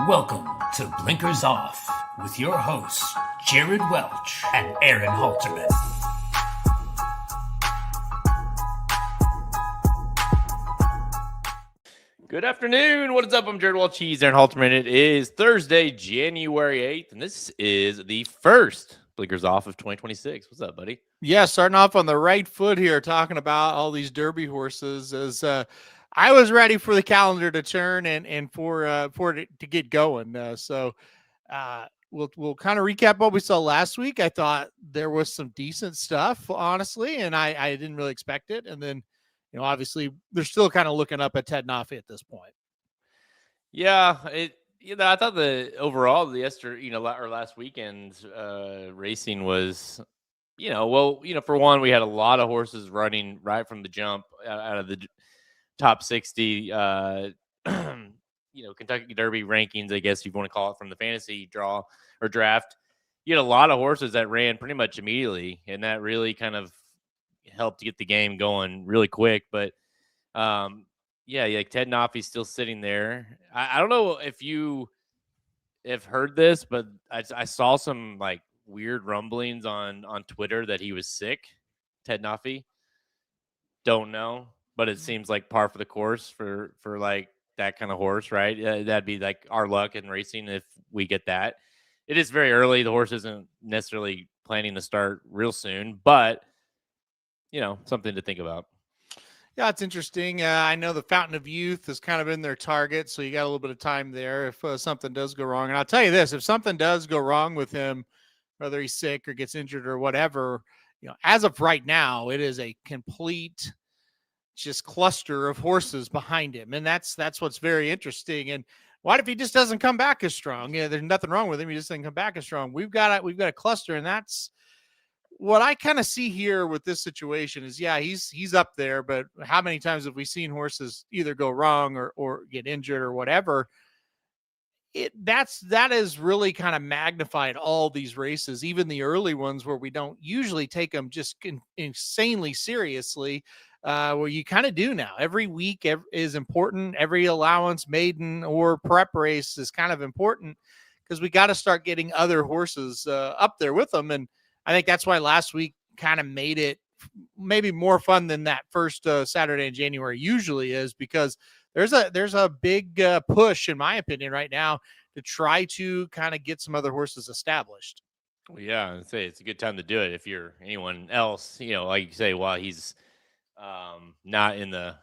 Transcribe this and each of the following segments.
Welcome to Blinkers Off with your hosts, Jared Welch and Aaron Halterman. Good afternoon. What is up? I'm Jared Welch, Aaron Halterman. It is Thursday, January 8th, and this is the first Blinkers Off of 2026. What's up, buddy? Yeah, starting off on the right foot here, talking about all these Derby horses as I was ready for the calendar to turn and for it to get going. So we'll kind of recap what we saw last week. I thought there was some decent stuff, honestly, and I didn't really expect it. And then, obviously they're still kind of looking up at Ted Nafi at this point. Yeah, I thought last weekend's racing was, for one, we had a lot of horses running right from the jump out of the top 60, Kentucky Derby rankings, I guess you want to call it, from the fantasy draw or draft. You had a lot of horses that ran pretty much immediately, and that really kind of helped get the game going really quick. But Ted Nafi's still sitting there. I don't know if you have heard this, but I saw some like weird rumblings on Twitter that he was sick. Ted Nafi. Don't know, but it seems like par for the course for like that kind of horse, right? That'd be like our luck in racing if we get that. It is very early. The horse isn't necessarily planning to start real soon, but something to think about. Yeah, it's interesting. I know the Fountain of Youth has kind of been their target, so you got a little bit of time there if something does go wrong. And I'll tell you this, if something does go wrong with him, whether he's sick or gets injured or whatever, as of right now, it is a complete just cluster of horses behind him. And that's what's very interesting. And what if he just doesn't come back as strong? There's nothing wrong with him. He just doesn't come back as strong. We've got a cluster, and that's what I kind of see here with this situation is, he's up there, but how many times have we seen horses either go wrong or get injured or whatever? That is really kind of magnified all these races, even the early ones where we don't usually take them just insanely seriously, where you kind of do now. Every week is important. Every allowance, maiden, or prep race is kind of important because we got to start getting other horses up there with them. And I think that's why last week kind of made it maybe more fun than that first Saturday in January usually is, because there's a big push, in my opinion, right now to try to kind of get some other horses established. Well, yeah, I'd say it's a good time to do it if you're anyone else, like you say, while he's not in the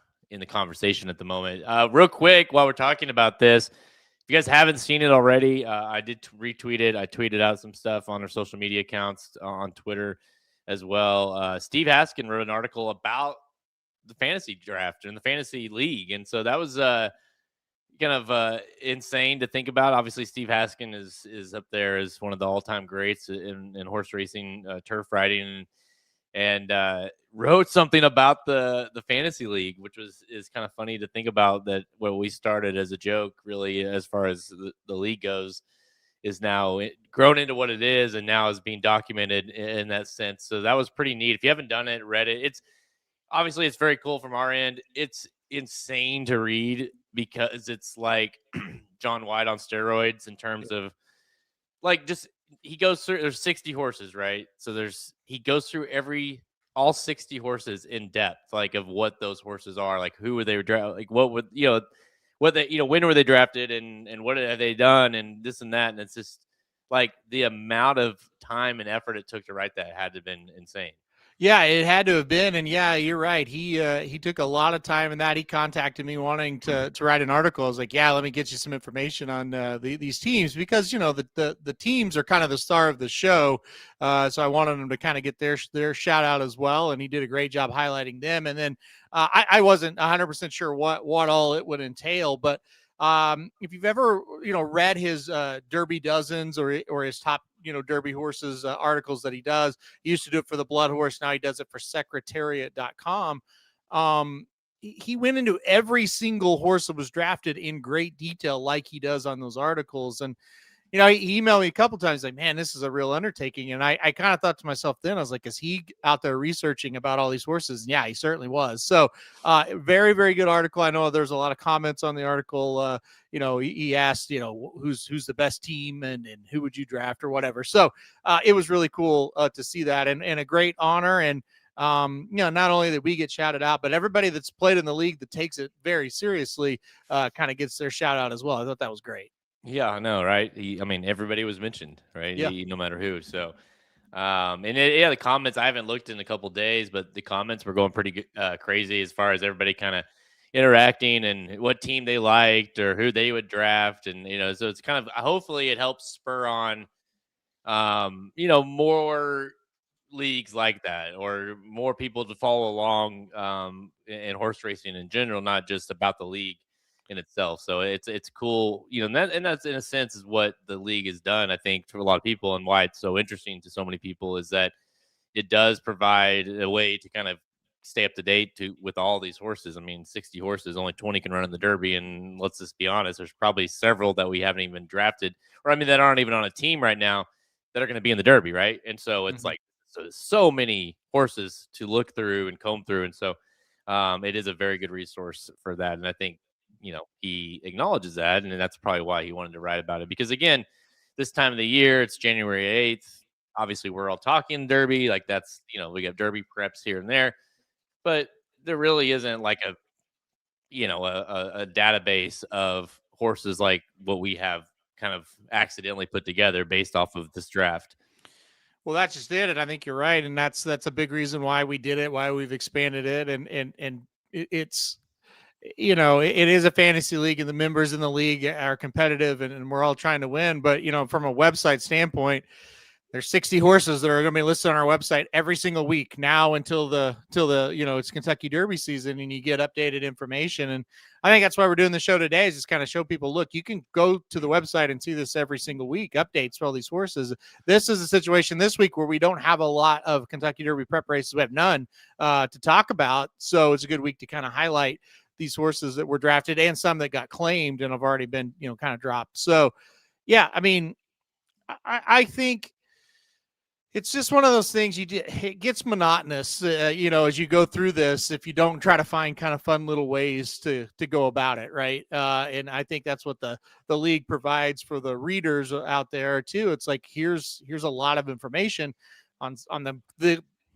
conversation at the moment. Real quick, while we're talking about this, if you guys haven't seen it already, I did retweet it. I tweeted out some stuff on our social media accounts on Twitter as well. Steve Haskin wrote an article about the fantasy draft and the fantasy league. And so that was kind of insane to think about. Obviously, Steve Haskin is up there as one of the all-time greats in horse racing, turf riding, and wrote something about the fantasy league, which is kind of funny to think about, that what we started as a joke, really, as far as the league goes, is now grown into what it is, and now is being documented in that sense. So that was pretty neat. If you haven't done it, read it. It's very cool from our end. It's insane to read because it's like John White on steroids in terms of like just he goes through. There's 60 horses, right? So he goes through all 60 horses in depth, like of what those horses are, like who were they drafted, like what would what they when were they drafted, and what have they done, and this and that. And it's just like the amount of time and effort it took to write that had to have been insane. Yeah, it had to have been. And yeah, you're right. He took a lot of time in that. He contacted me wanting to write an article. I was like, yeah, let me get you some information on these teams, because, the teams are kind of the star of the show. So I wanted them to kind of get their shout out as well. And he did a great job highlighting them. And then I wasn't 100% sure what all it would entail, but if you've ever, read his Derby dozens or his top, Derby horses articles that he does, he used to do it for the Blood Horse. Now he does it for secretariat.com. He went into every single horse that was drafted in great detail, like he does on those articles. And, he emailed me a couple times like, man, this is a real undertaking. And I kind of thought to myself then, I was like, is he out there researching about all these horses? And yeah, he certainly was. So very, very good article. I know there's a lot of comments on the article. He asked, who's the best team and who would you draft or whatever. So it was really cool to see that and a great honor. And not only that we get shouted out, but everybody that's played in the league that takes it very seriously kind of gets their shout out as well. I thought that was great. Yeah, I know, right? Everybody was mentioned, right? Yeah. No matter who. So, the comments, I haven't looked in a couple days, but the comments were going pretty crazy as far as everybody kind of interacting and what team they liked or who they would draft. And, so it's kind of, hopefully it helps spur on, more leagues like that or more people to follow along in horse racing in general, not just about the league in itself. So it's cool, and that's in a sense is what the league has done, I think, to a lot of people, and why it's so interesting to so many people is that it does provide a way to kind of stay up to date with all these horses. I mean, 60 horses, only 20 can run in the Derby, and let's just be honest, there's probably several that we haven't even drafted, or that aren't even on a team right now that are going to be in the Derby, right? And so it's like so many horses to look through and comb through, and so it is a very good resource for that. And I think he acknowledges that, and that's probably why he wanted to write about it. Because again, this time of the year, it's January 8th. Obviously, we're all talking Derby, like that's we got Derby preps here and there, but there really isn't like a database of horses like what we have kind of accidentally put together based off of this draft. Well, that's just it, and I think you're right, and that's a big reason why we did it, why we've expanded it, and it's. It is a fantasy league and the members in the league are competitive and we're all trying to win. But, from a website standpoint, there's 60 horses that are going to be listed on our website every single week now until the it's Kentucky Derby season and you get updated information. And I think that's why we're doing the show today is just kind of show people, look, you can go to the website and see this every single week, updates for all these horses. This is a situation this week where we don't have a lot of Kentucky Derby prep races. We have none to talk about. So it's a good week to kind of highlight these horses that were drafted and some that got claimed and have already been, kind of dropped. So, yeah, I mean, I think it's just one of those things it gets monotonous, as you go through this, if you don't try to find kind of fun little ways to go about it. Right. And I think that's what the league provides for the readers out there too. It's like, here's a lot of information on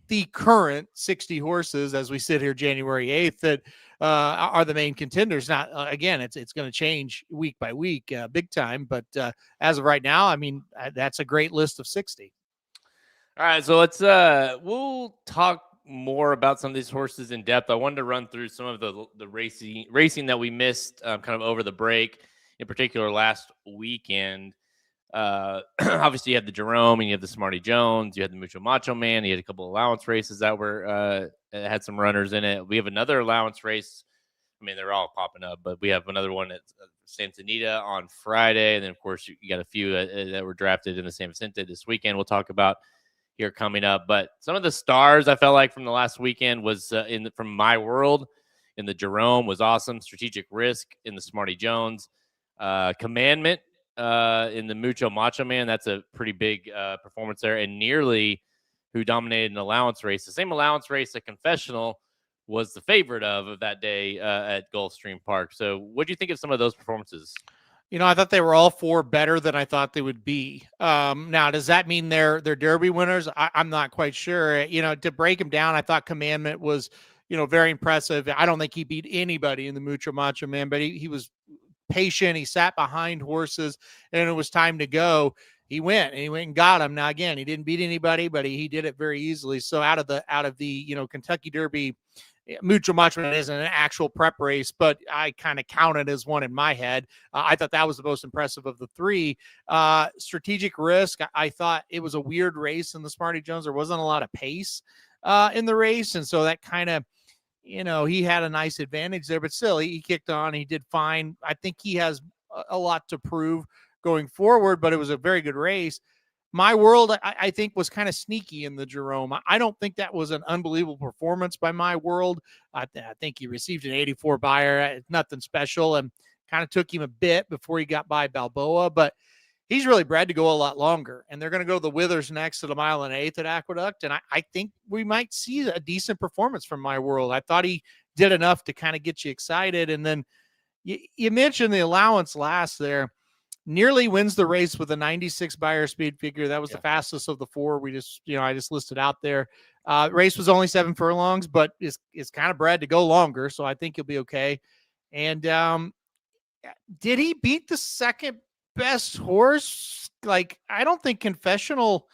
the current 60 horses as we sit here January 8th that are the main contenders. Not again, it's going to change week by week, big time. But as of right now, I mean, that's a great list of 60. All right, so let's we'll talk more about some of these horses in depth. I wanted to run through some of the racing that we missed kind of over the break, in particular last weekend. Obviously, you had the Jerome and you had the Smarty Jones, you had the Mucho Macho Man, you had a couple of allowance races that were had some runners in it. We have another allowance race. I mean, they're all popping up, but we have another one at Santa Anita on Friday, and then of course you got a few that were drafted in the San Vicente this weekend. We'll talk about here coming up, but some of the stars I felt like from the last weekend was from my world in the Jerome was awesome. Strategic Risk in the Smarty Jones, Commandment in the Mucho Macho Man. That's a pretty big performance there. And Nearly, who dominated an allowance race, the same allowance race that Confessional was the favorite of that day at Gulfstream Park. So what do you think of some of those performances? I thought they were all four better than I thought they would be. Now, does that mean they're Derby winners? I'm not quite sure. To break them down, I thought Commandment was, very impressive. I don't think he beat anybody in the Mucho Macho Man, but he was patient. He sat behind horses, and it was time to go. He went and got him. Now, again, he didn't beat anybody, but he did it very easily. So out of the Kentucky Derby, Mucho Macho Man isn't an actual prep race, but I kind of count it as one in my head. I thought that was the most impressive of the three. Strategic Risk, I thought it was a weird race in the Smarty Jones. There wasn't a lot of pace in the race, and so that kind of, he had a nice advantage there, but still, he kicked on. He did fine. I think he has a lot to prove going forward, but it was a very good race. My World, I think, was kind of sneaky in the Jerome. I don't think that was an unbelievable performance by My World. I think he received an 84 buyer. Nothing special, and kind of took him a bit before he got by Balboa. But he's really bred to go a lot longer, and they're going to go to the Withers next at 1 1/8 at Aqueduct. And I think we might see a decent performance from My World. I thought he did enough to kind of get you excited. And then you mentioned the allowance last there. Nearly wins the race with a 96 buyer speed figure. That was the fastest of the 4 we just, I just listed out there. Race was only 7 furlongs, but is kind of bred to go longer. So I think he'll be okay. And did he beat the second best horse? Like, I don't think Confessional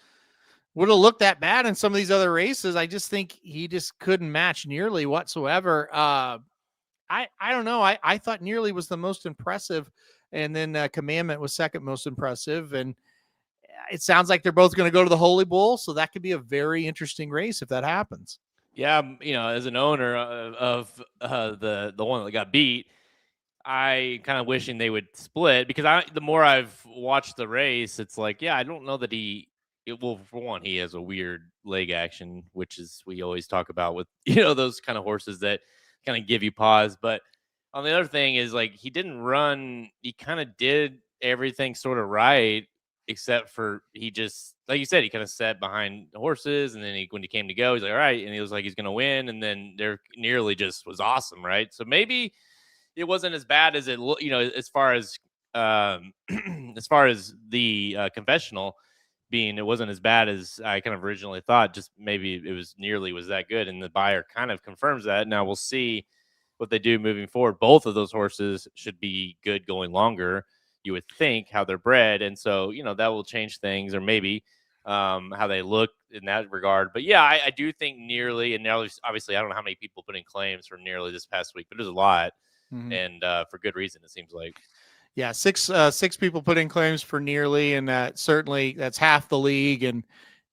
would have looked that bad in some of these other races. I just think he just couldn't match Nearly whatsoever. I don't know. I thought Nearly was the most impressive, and then Commandment was second most impressive. And it sounds like they're both going to go to the Holy Bull, so that could be a very interesting race if that happens. Yeah, as an owner of the one that got beat, I kind of wishing they would split, because the more I've watched the race, it's like, yeah, I don't know that for one, he has a weird leg action, which is we always talk about with those kind of horses that kind of give you pause. But on the other thing is, like, he didn't run. He kind of did everything sort of right, except for he just, like you said, he kind of sat behind the horses, and then when he came to go, he's like, all right, and he was like, he's going to win, and then there Nearly just was awesome, right? So maybe it wasn't as bad as it as far as as far as the Confessional being, it wasn't as bad as I kind of originally thought. Just maybe it was Nearly was that good, and the buyer kind of confirms that. Now we'll see what they do moving forward. Both of those horses should be good going longer, you would think, how they're bred, and so that will change things, or maybe how they look in that regard. But yeah, I do think Nearly, and now obviously I don't know how many people put in claims for Nearly this past week, but there's a lot. And for good reason, it seems like. Yeah, six people put in claims for Nearly, and certainly that's half the league. And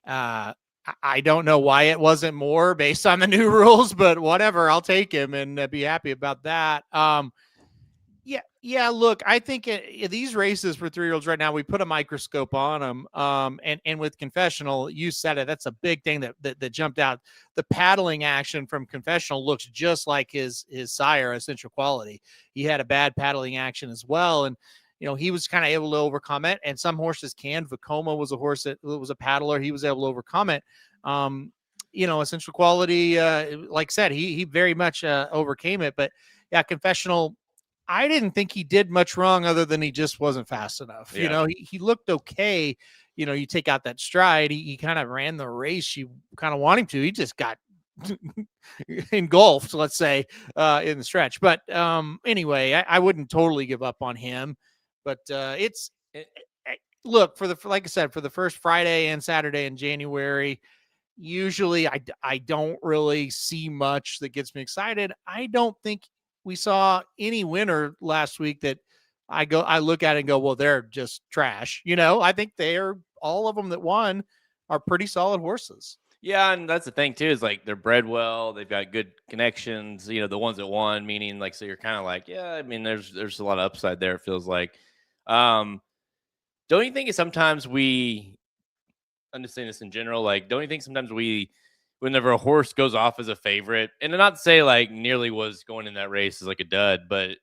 I don't know why it wasn't more based on the new rules, but whatever, I'll take him and be happy about that. Yeah. Look, I think these races for 3-year-olds right now, we put a microscope on them. And with Confessional, you said it. That's a big thing that jumped out. The paddling action from Confessional looks just like his sire, Essential Quality. He had a bad paddling action as well, and he was kind of able to overcome it. And some horses can. Vacoma was a horse that was a paddler. He was able to overcome it. Essential Quality, like I said, he very much overcame it. But yeah, Confessional, I didn't think he did much wrong other than he just wasn't fast enough. Yeah. He looked okay. You take out that stride, he kind of ran the race you kind of want him to. He just got engulfed, let's say, in the stretch. But anyway, I wouldn't totally give up on him. But look, like I said, for the first Friday and Saturday in January, usually I don't really see much that gets me excited. I don't think we saw any winner last week that I look at it and go, well, they're just trash. I think all of them that won are pretty solid horses. Yeah, and that's the thing too, is like they're bred well, they've got good connections. The ones that won, meaning like, so you're kind of like, yeah, I mean, there's a lot of upside there. It feels like. Don't you think sometimes we understand this in general? Like, don't you think sometimes whenever a horse goes off as a favorite, and not to say like Nearly was going in that race as like a dud, but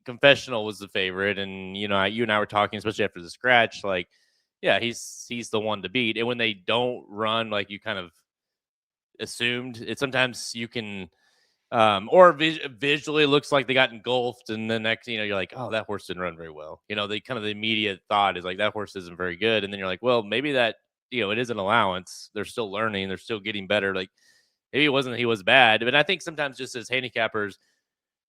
Confessional was the favorite, and you and I were talking, especially after the scratch, like, yeah, he's the one to beat. And when they don't run like you kind of assumed, it sometimes you can or visually looks like they got engulfed, and the next you're like, oh, that horse didn't run very well. The kind of the immediate thought is like, that horse isn't very good, and then you're like, well, maybe that it is an allowance. They're still learning. They're still getting better. Like, maybe it wasn't he was bad. But I think sometimes just as handicappers,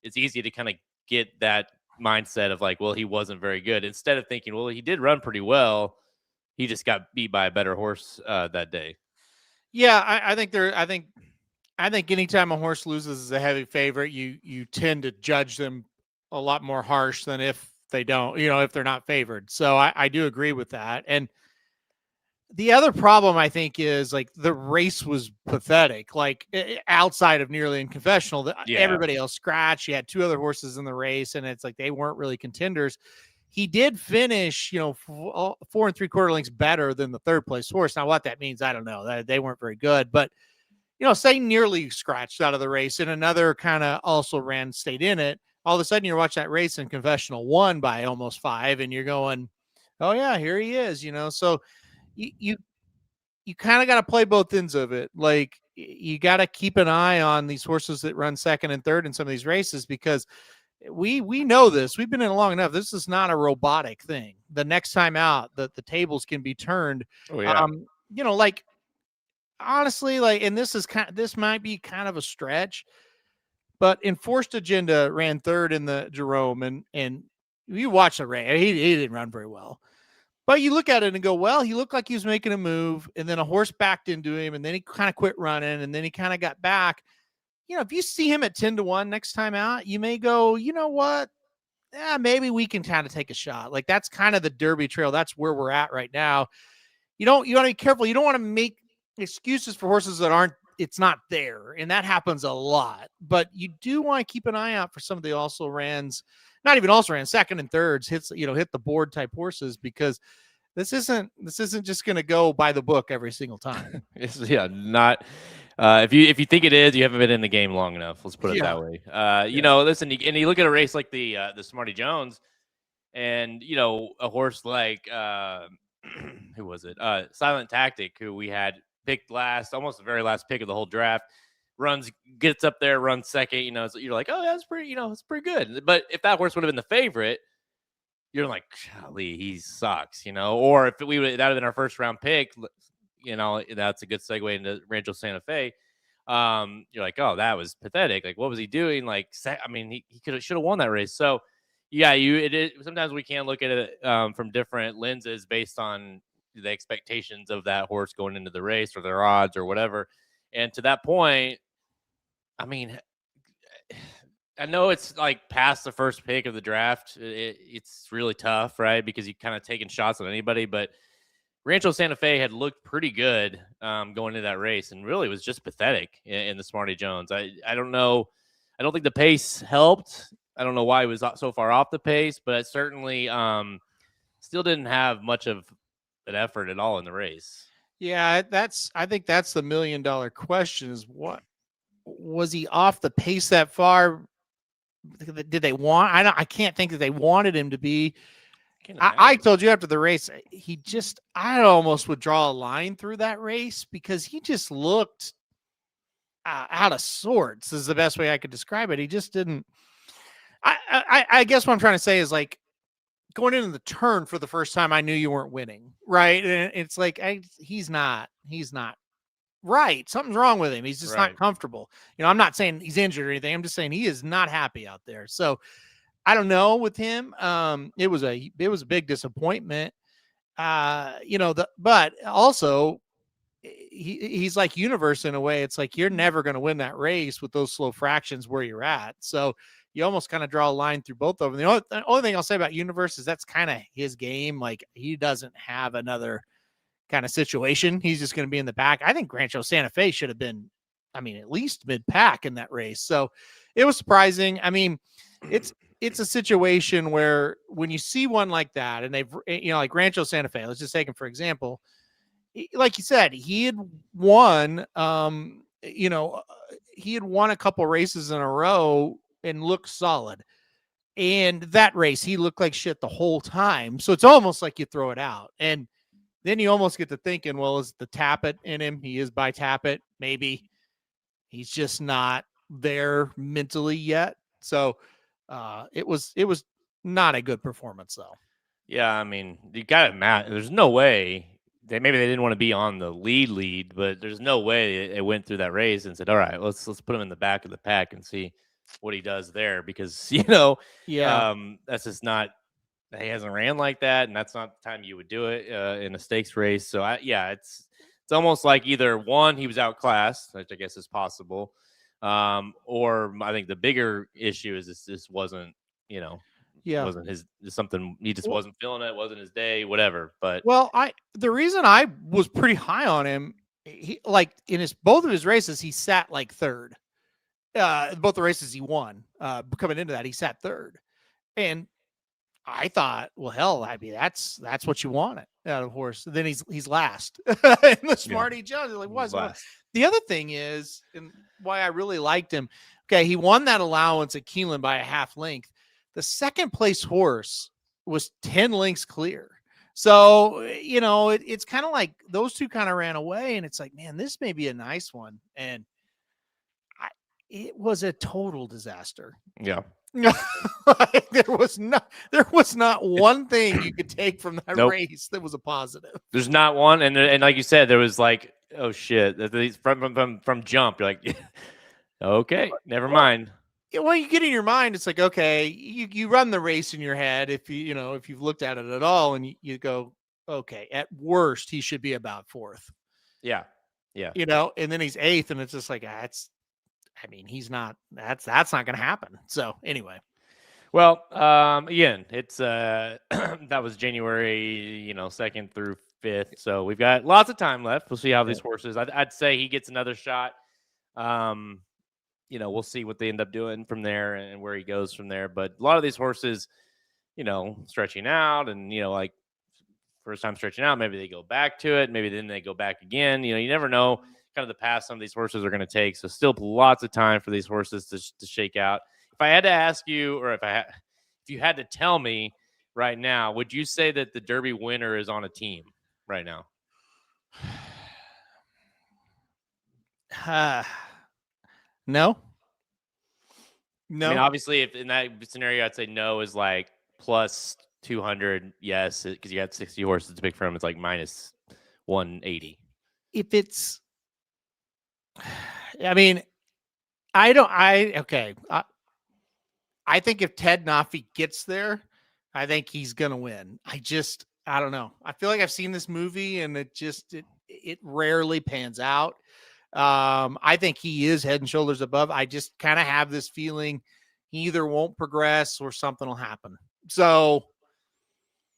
it's easy to kind of get that mindset of like, well, he wasn't very good, instead of thinking, well, he did run pretty well. He just got beat by a better horse that day. Yeah, I think anytime a horse loses as a heavy favorite, you tend to judge them a lot more harsh than if they don't, if they're not favored. So I do agree with that. And the other problem, I think, is like the race was pathetic. Like outside of Nearly and Confessional, everybody else scratched. You had 2 other horses in the race, and it's like they weren't really contenders. He did finish, 4 3/4 lengths better than the third place horse. Now, what that means, I don't know. They weren't very good, but say Nearly scratched out of the race, and another kind of also stayed in it. All of a sudden, you're watching that race, and Confessional won by almost 5, and you're going, Oh yeah, here he is. So you kind of got to play both ends of it. Like you got to keep an eye on these horses that run second and third in some of these races because we know this. We've been in it long enough. This is not a robotic thing. The next time out, the tables can be turned. Oh yeah. Like honestly, like, and this might be kind of a stretch, but Enforced Agenda ran third in the Jerome, and you watch the race. He didn't run very well. But you look at it and go, well, he looked like he was making a move, and then a horse backed into him, and then he kind of quit running, and then he kind of got back. If you see him at 10-1 next time out, you may go, you know what? Yeah, maybe we can kind of take a shot. Like that's kind of the Derby trail. That's where we're at right now. You want to be careful. You don't want to make excuses for horses that it's not there. And that happens a lot, but you do want to keep an eye out for some of the also rans, not even also ran second and thirds hit the board type horses, because this isn't just going to go by the book every single time. Not. If you think it is, you haven't been in the game long enough. Let's put it that way. Listen, and you look at a race like the Smarty Jones, and a horse like who was it? Silent Tactic, who we had picked last, almost the very last pick of the whole draft. Gets up there, runs second. So you're like, oh, that's pretty. It's pretty good. But if that horse would have been the favorite, you're like, golly, he sucks. Or if that would have been our first round pick. That's a good segue into Rancho Santa Fe. You're like, oh, that was pathetic. Like, what was he doing? Like, he should have won that race. So, yeah, sometimes we can look at it from different lenses based on the expectations of that horse going into the race or their odds or whatever. And to that point, I know it's like past the first pick of the draft. It's really tough, right? Because you kind of taking shots on anybody, but Rancho Santa Fe had looked pretty good going into that race and really was just pathetic in the Smarty Jones. I don't know. I don't think the pace helped. I don't know why he was so far off the pace, but it certainly still didn't have much of an effort at all in the race. Yeah, I think that's the $1 million question is what was he off the pace that far? Did they want? I can't think that they wanted him to be. I told you after the race, I almost would draw a line through that race because he just looked out of sorts is the best way I could describe it. He just didn't. I guess what I'm trying to say is like going into the turn for the first time, I knew you weren't winning, right? And it's like he's not right. Something's wrong with him. He's just not comfortable. I'm not saying he's injured or anything. I'm just saying he is not happy out there. So I don't know with him. It was a big disappointment. But also he's like Universe in a way. It's like you're never going to win that race with those slow fractions where you're at. So you almost kind of draw a line through both of them. The only thing I'll say about Universe is that's kind of his game. Like he doesn't have another kind of situation. He's just going to be in the back. I think Rancho Santa Fe should have been, at least mid-pack in that race. So it was surprising. It's a situation where when you see one like that and they've, like Rancho Santa Fe, let's just take him for example. Like you said, he had won, he had won a couple races in a row and looked solid. And that race, he looked like shit the whole time. So it's almost like you throw it out. And then you almost get to thinking, well, is the Tappet in him? He is by Tappet. Maybe he's just not there mentally yet. So it was not a good performance though. Yeah. You got it, Matt. There's no way maybe they didn't want to be on the lead, but there's no way it went through that race and said, all right, let's put him in the back of the pack and see what he does there. Because, that's just not, he hasn't ran like that. And that's not the time you would do it in a stakes race. So it's almost like either one, he was outclassed, which I guess is possible. Or I think the bigger issue is this wasn't, wasn't something he just wasn't feeling it, wasn't his day, whatever. But the reason I was pretty high on him, he like in both of his races, he sat like third. Both the races he won, coming into that, he sat third. And I thought, well, hell, that's what you want out of horse. Then he's last in the Smarty Jones. Like, what? The other thing is, and why I really liked him. Okay, he won that allowance at Keeneland by a half length. The second place horse was 10 lengths clear. So, it's kind of like those two kind of ran away, and it's like, man, this may be a nice one. And it was a total disaster. Yeah. there was not one thing you could take from that Nope. race that was a positive. There's not one, and like you said, there was like, oh shit, from jump, you're like, okay, never mind. Yeah, well, you get in your mind, it's like, okay, you run the race in your head if if you've looked at it at all, and you go, okay, at worst he should be about fourth. Yeah. And then he's eighth, and it's just like, he's not. That's not going to happen. So anyway. Well, again, it's that was January, 2nd through 5th. So we've got lots of time left. We'll see how these horses. I'd say he gets another shot. We'll see what they end up doing from there and where he goes from there. But a lot of these horses, stretching out and like first time stretching out, maybe they go back to it, maybe then they go back again. You never know kind of the path some of these horses are going to take. So still lots of time for these horses to shake out. If I had to ask you, or if you had to tell me right now, would you say that the Derby winner is on a team right now? No. I mean, obviously, if in that scenario, I'd say no is like plus 200. Yes, because you got 60 horses to pick from. It's like minus 180. If it's, I think if Ted Nafi gets there, I think he's going to win. I don't know. I feel like I've seen this movie and it rarely pans out. I think he is head and shoulders above. I just kind of have this feeling he either won't progress or something will happen. So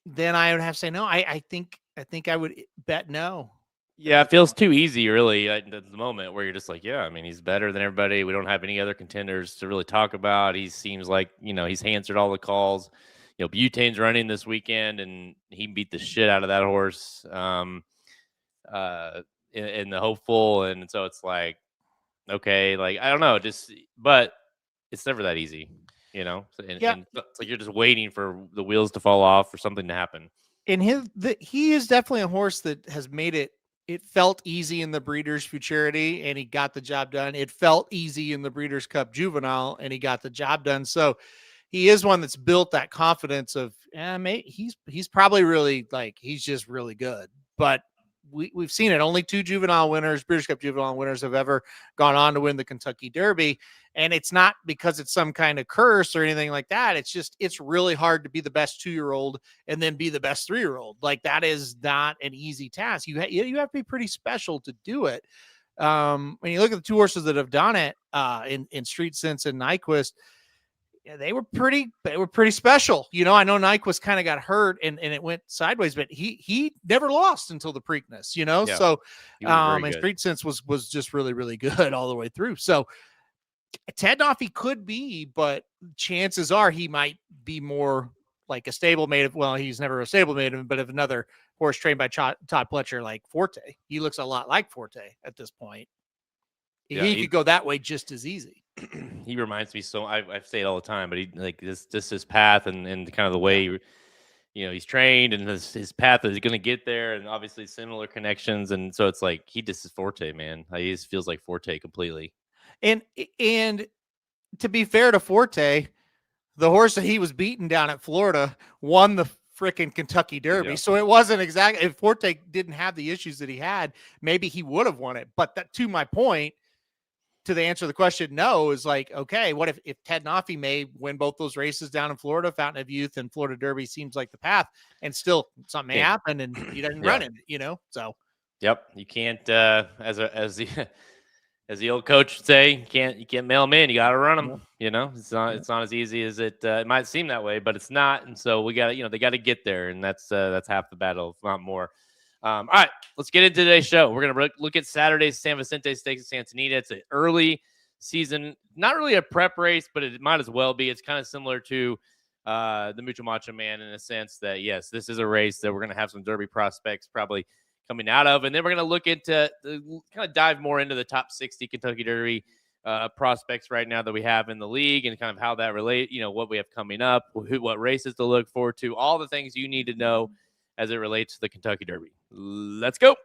then I would have to say no. I think I would bet no. Yeah, it feels too easy, really, at the moment where you're just like, yeah, I mean, he's better than everybody. We don't have any other contenders to really talk about. He seems like, he's answered all the calls. Butane's running this weekend, and he beat the shit out of that horse in the hopeful. And so it's like, okay, like, I don't know, but it's never that easy, and it's like you're just waiting for the wheels to fall off or something to happen. And he is definitely a horse that has made it. It felt easy in the Breeders' Futurity, and he got the job done. It felt easy in the Breeders' Cup Juvenile, and he got the job done. So he is one that's built that confidence of, he's probably really he's just really good. But we've seen it. Only two juvenile winners, Breeders' Cup Juvenile winners, have ever gone on to win the Kentucky Derby. And it's not because it's some kind of curse or anything like that. It's just, it's really hard to be the best 2-year-old and then be the best 3-year-old. Like, that is not an easy task. You have to be pretty special to do it. When you look at the two horses that have done it in Street Sense and Nyquist, they were pretty special. I know Nyquist kind of got hurt and it went sideways, but he never lost until the Preakness, Yeah, so and Street Sense was just really, really good all the way through. So Ted Nafi could be, but chances are he might be more like a stablemate of, well, he's never a stablemate, but of another horse trained by Todd Pletcher, like Forte. He looks a lot like Forte at this point. Yeah, he could go that way just as easy. He reminds me so. I say it all the time, but he like this path and kind of the way he's trained and his path is going to get there, and obviously similar connections, and so it's like he just is Forte, man. He just feels like Forte completely. And to be fair to Forte, the horse that he was beaten down at Florida won the freaking Kentucky Derby. Yeah. So it wasn't exactly, if Forte didn't have the issues that he had, maybe he would have won it. But that, to my point, to the answer to the question, no, is like, okay, what if Ted Nafi may win both those races down in Florida, Fountain of Youth and Florida Derby seems like the path, and still something may happen and he doesn't run it, so. Yep. You can't, as the old coach would say, you can't mail them in. You got to run them. It's not as easy as it might seem that way, but it's not. And so we got to, they got to get there, and that's half the battle, if not more. All right, let's get into today's show. We're gonna look at Saturday's San Vicente Stakes at Santa Anita. It's an early season, not really a prep race, but it might as well be. It's kind of similar to the Mucho Macho Man in a sense that, yes, this is a race that we're gonna have some Derby prospects probably coming out of, and then we're going to look into kind of dive more into the top 60 Kentucky Derby prospects right now that we have in the league, and kind of how that relate, what we have coming up, what races to look forward to, all the things you need to know as it relates to the Kentucky Derby. Let's go.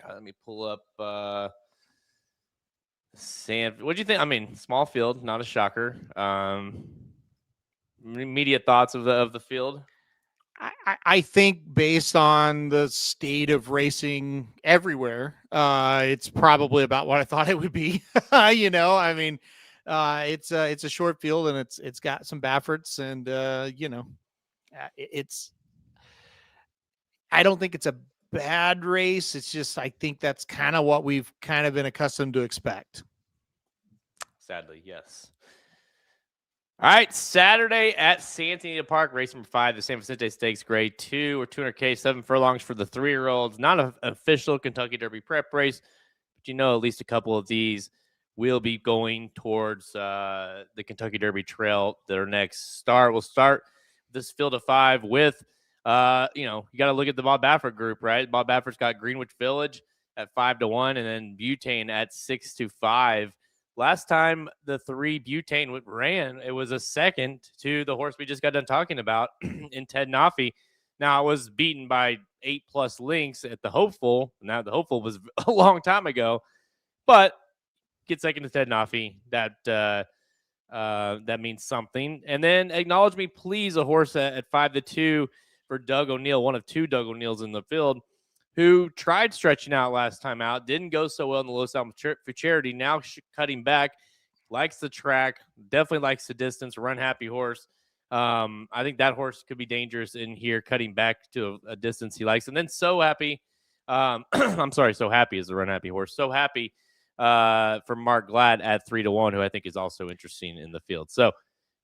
Let me pull up What do you think? I mean, small field, not a shocker. Immediate thoughts of the field. I think based on the state of racing everywhere, it's probably about what I thought it would be. I mean, it's a short field and it's got some Bafferts and it's. I don't think it's a bad race. It's just I think that's kind of what we've kind of been accustomed to expect. Sadly, yes. All right, Saturday at Santa Anita Park, race number 5, the San Vicente Stakes Grade 2 or 200K, 7 furlongs for the 3-year-olds. Not an official Kentucky Derby prep race, but at least a couple of these will be going towards the Kentucky Derby Trail. Their next start will start this field of 5 with, you got to look at the Bob Baffert group, right? Bob Baffert's got Greenwich Village at 5-1, and then Butane at 6-5. Last time the 3 Butane ran, it was a second to the horse we just got done talking about in Ted Nafi. Now, it was beaten by 8+ lengths at the Hopeful. Now, the Hopeful was a long time ago, but get second to Ted Nafi. That means something. And then Acknowledge Me Please, a horse at 5-2 for Doug O'Neill, one of 2 Doug O'Neills in the field, who tried stretching out last time out, didn't go so well in the Los Alamos Futurity, now cutting back, likes the track, definitely likes the distance, run happy horse. I think that horse could be dangerous in here, cutting back to a distance he likes. And then So Happy, I'm sorry, So Happy is the run happy horse. So Happy for Mark Glad at 3-1, who I think is also interesting in the field. So,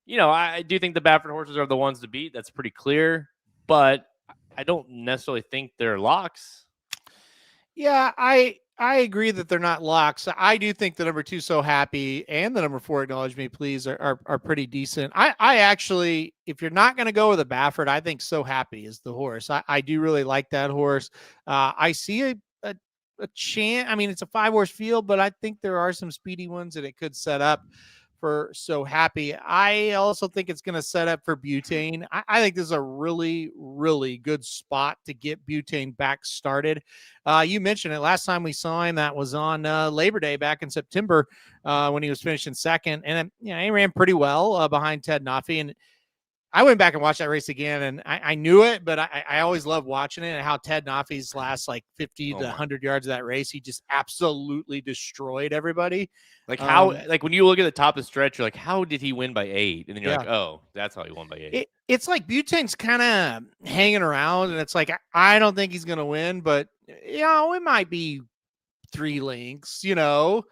I do think the Baffert horses are the ones to beat. That's pretty clear, but I don't necessarily think they're locks. Yeah, I agree that they're not locks. I do think the number 2 So Happy and the number 4 Acknowledge Me Please are pretty decent. I actually, if you're not going to go with a Baffert, I think So Happy is the horse. I do really like that horse. I see a chance. I mean, it's a 5-horse field, but I think there are some speedy ones that it could set up for So Happy. I also think it's going to set up for Butane. I think this is a really, really good spot to get Butane back started. You mentioned it last time we saw him. That was on Labor Day back in September when he was finishing second. And he ran pretty well behind Ted Nafi. And I went back and watched that race again, and I knew it, but I always loved watching it and how Ted Nafi's last 50 to 100 yards of that race, he just absolutely destroyed everybody. Like how, when you look at the top of the stretch, you're like, how did he win by 8? And then you're like, oh, that's how he won by 8. It's like Butane's kind of hanging around, and it's like, I don't think he's going to win, but, it might be 3 lengths, and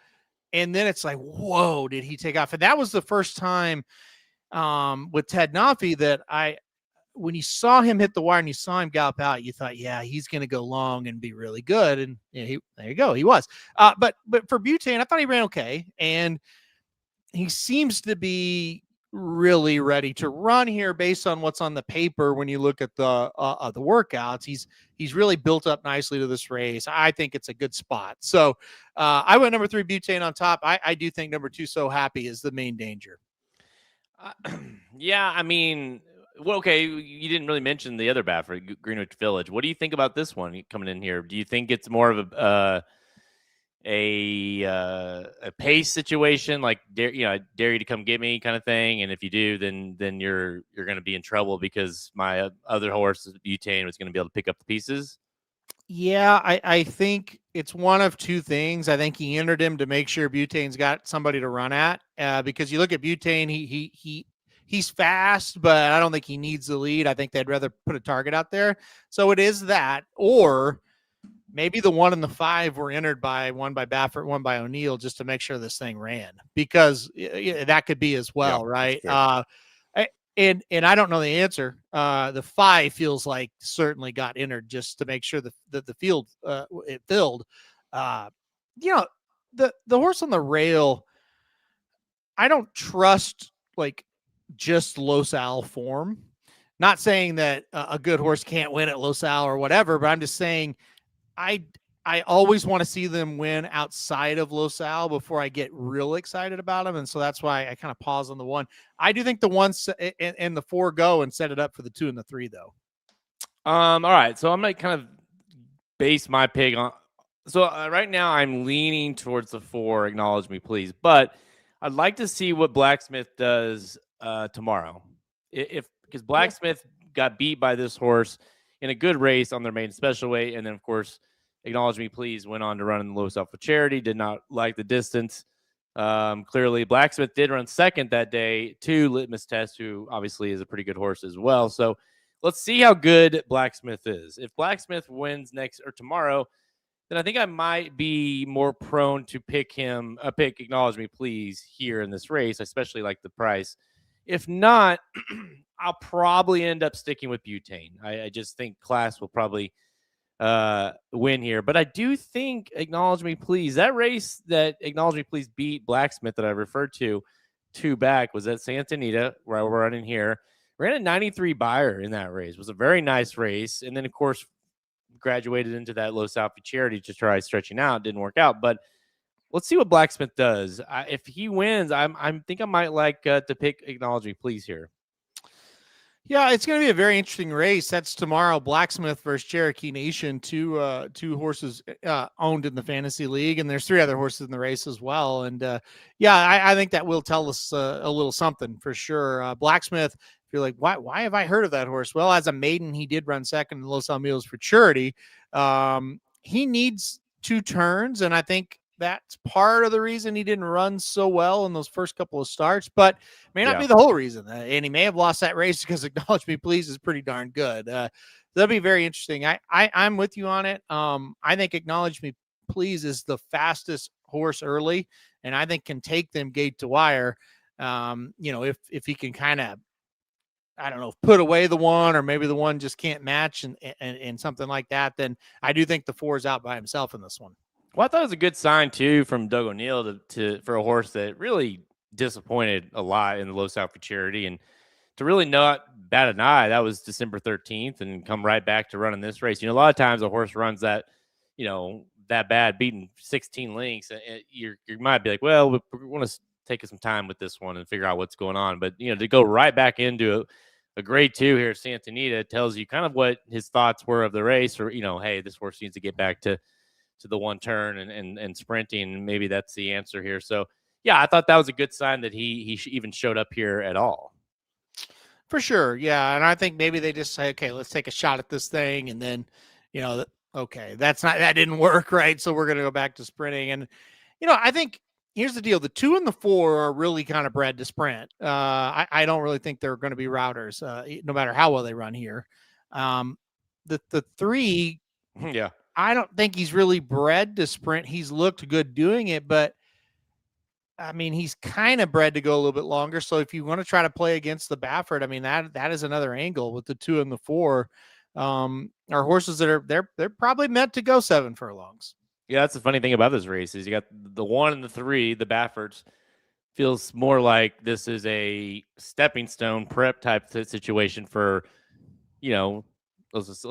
then it's like, whoa, did he take off? And that was the first time with Ted Nafi that when you saw him hit the wire and you saw him gallop out, you thought, yeah, he's going to go long and be really good. And there you go. He was. But for Butane, I thought he ran okay. And he seems to be really ready to run here based on what's on the paper. When you look at the workouts, he's really built up nicely to this race. I think it's a good spot. So I went number 3 Butane on top. I do think number 2 So Happy is the main danger. Yeah, I mean, well, okay, you didn't really mention the other Baffert, Greenwich Village. What do you think about this one coming in here? Do you think it's more of a pace situation, like dare you to come get me kind of thing? And if you do, then you're going to be in trouble because my other horse, Butane, was going to be able to pick up the pieces? Yeah, I think it's one of 2 things. I think he entered him to make sure Butane's got somebody to run at, because you look at Butane, he's fast, but I don't think he needs the lead. I think they'd rather put a target out there. So it is that, or maybe the 1 and the 5 were entered by one by Baffert, one by O'Neill, just to make sure this thing ran, because that could be as well, right? And I don't know the answer. The 5 feels like certainly got entered just to make sure that the field it filled. The horse on the rail, I don't trust just Los Al form. Not saying that a good horse can't win at Los Al or whatever, but I'm just saying I always want to see them win outside of Los Al before I get real excited about them. And so that's why I kind of pause on the 1. I do think the 1 and the 4 go and set it up for the 2 and the 3, though. All right, so I'm gonna kind of base my pick on. So right now I'm leaning towards the 4. Acknowledge Me, please. But I'd like to see what Blacksmith does tomorrow. If because Blacksmith got beat by this horse in a good race on their maiden special weight, and then of course Acknowledge Me, please went on to run in the Lewis Alpha Charity. Did not like the distance. Clearly, Blacksmith did run second that day to Litmus Test, who obviously is a pretty good horse as well. So let's see how good Blacksmith is. If Blacksmith wins next or tomorrow, then I think I might be more prone to pick Acknowledge Me, please, here in this race. I especially like the price. If not, I'll probably end up sticking with Butane. I just think Class will probably win here. But I do think Acknowledge Me, please. That race that Acknowledge Me, please beat Blacksmith that I referred to two back was at Santa Anita, where we're running here. Ran a 93 buyer in that race. It was a very nice race. And then, of course, graduated into that Los Alpha Charity to try stretching out. Didn't work out. But let's see what Blacksmith does. If he wins, I think I might like to pick Acknowledge Me, please, here. Yeah, it's going to be a very interesting race. That's tomorrow. Blacksmith versus Cherokee Nation, two horses owned in the fantasy league, and there's 3 other horses in the race as well. And I think that will tell us a little something for sure. Blacksmith, if you're like, why have I heard of that horse? Well, as a maiden, he did run second in Los Alamitos Futurity. He needs 2 turns, and I think that's part of the reason he didn't run so well in those first couple of starts, but may not be the whole reason. And he may have lost that race because Acknowledge Me, please is pretty darn good. That'll be very interesting. I'm with you on it. I think Acknowledge Me, please is the fastest horse early, and I think can take them gate to wire. If he can kind of, I don't know, put away the one, or maybe the one just can't match and something like that, then I do think the 4 is out by himself in this one. Well, I thought it was a good sign, too, from Doug O'Neill for a horse that really disappointed a lot in the Los Alpha Charity. And to really not bat an eye, that was December 13th, and come right back to running this race. A lot of times a horse runs that, that bad, beating 16 lengths, and you might be like, well, we want to take some time with this one and figure out what's going on. But, to go right back into a grade 2 here at Santa Anita tells you kind of what his thoughts were of the race, or, hey, this horse needs to get back to the one turn and sprinting. Maybe that's the answer here. So yeah, I thought that was a good sign that he even showed up here at all. For sure. Yeah. And I think maybe they just say, okay, let's take a shot at this thing. And then, okay, that didn't work. Right. So we're going to go back to sprinting. And, I think here's the deal. The 2 and the 4 are really kind of bred to sprint. I don't really think they're going to be routers, no matter how well they run here. The 3, yeah, I don't think he's really bred to sprint. He's looked good doing it, but I mean, he's kind of bred to go a little bit longer. So if you want to try to play against the Baffert, I mean, that is another angle with the 2 and the 4. Are horses that are they're probably meant to go 7 furlongs. Yeah, that's the funny thing about this race is you got the 1 and the 3, the Bafferts. Feels more like this is a stepping stone prep type situation for, let's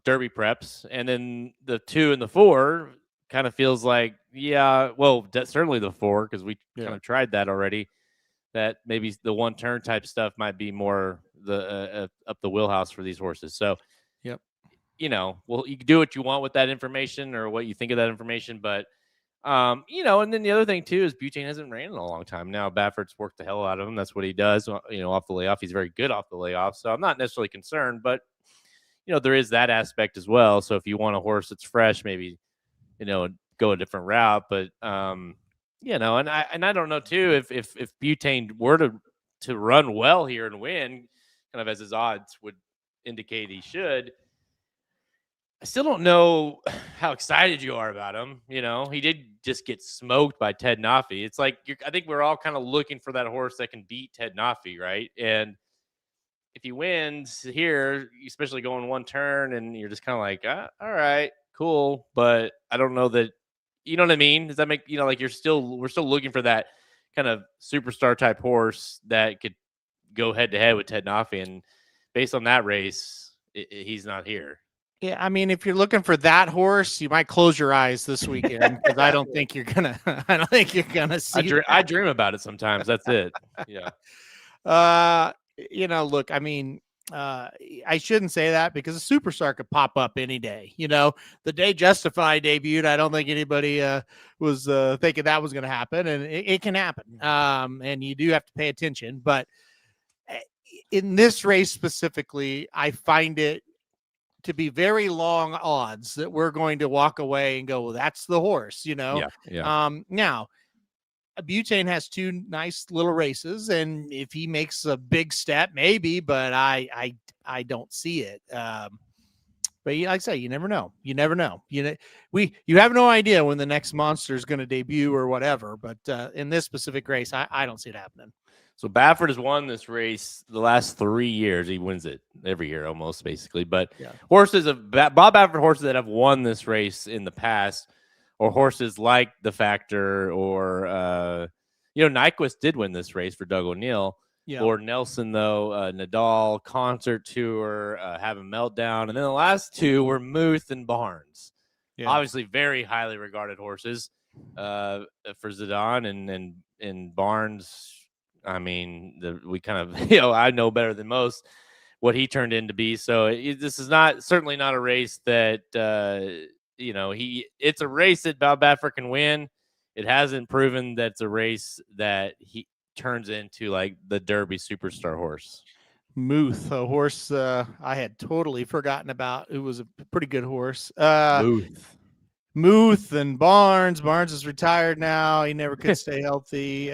Derby preps. And then the 2 and the 4 kind of feels like, certainly the 4, because we kind of tried that already, that maybe the 1 turn type stuff might be more up the wheelhouse for these horses. So, you can do what you want with that information or what you think of that information. But, and then the other thing too is Butane hasn't ran in a long time. Now Baffert's worked the hell out of him. That's what he does, off the layoff. He's very good off the layoff. So I'm not necessarily concerned, but there is that aspect as well. So if you want a horse that's fresh, maybe, go a different route. But, and I don't know too, if Butane were to run well here and win, kind of as his odds would indicate he should, I still don't know how excited you are about him. He did just get smoked by Ted Nafi. It's like, I think we're all kind of looking for that horse that can beat Ted Nafi, right? And if he wins here, especially going 1 turn, and you're just kind of like, all right, cool. But I don't know that, you know what I mean? Does that make, like we're still looking for that kind of superstar type horse that could go head to head with Ted Nafi. And based on that race, he's not here. Yeah, I mean, if you're looking for that horse, you might close your eyes this weekend because I don't think you're gonna. I don't think you're gonna see. I dream about it sometimes. That's it. Yeah. Look, I mean, I shouldn't say that because a superstar could pop up any day. The day Justify debuted, I don't think anybody was thinking that was going to happen, and it can happen. And you do have to pay attention. But in this race specifically, I find it to be very long odds that we're going to walk away and go, well, that's the horse, Yeah. Now, Butane has two nice little races, and if he makes a big step, maybe, but I don't see it. But like I say, you never know. You have no idea when the next monster is going to debut or whatever. But in this specific race, I don't see it happening. So Baffert has won this race the last 3 years. He wins it every year almost, basically. But Bob Baffert horses that have won this race in the past, or horses like the Factor, or Nyquist did win this race for Doug O'Neill. Yeah. Or Nelson, though, Nadal, Concert Tour, Have a Meltdown. And then the last two were Muth and Barnes. Yeah. Obviously very highly regarded horses for Zidane, and Barnes. I mean, we kind of, I know better than most what he turned in to be. So this is certainly not a race that, it's a race that Bob Baffert can win. It hasn't proven that it's a race that he turns into like the Derby superstar horse. Muth, a horse I had totally forgotten about. It was a pretty good horse. Muth and Barnes. Barnes is retired now. He never could stay healthy.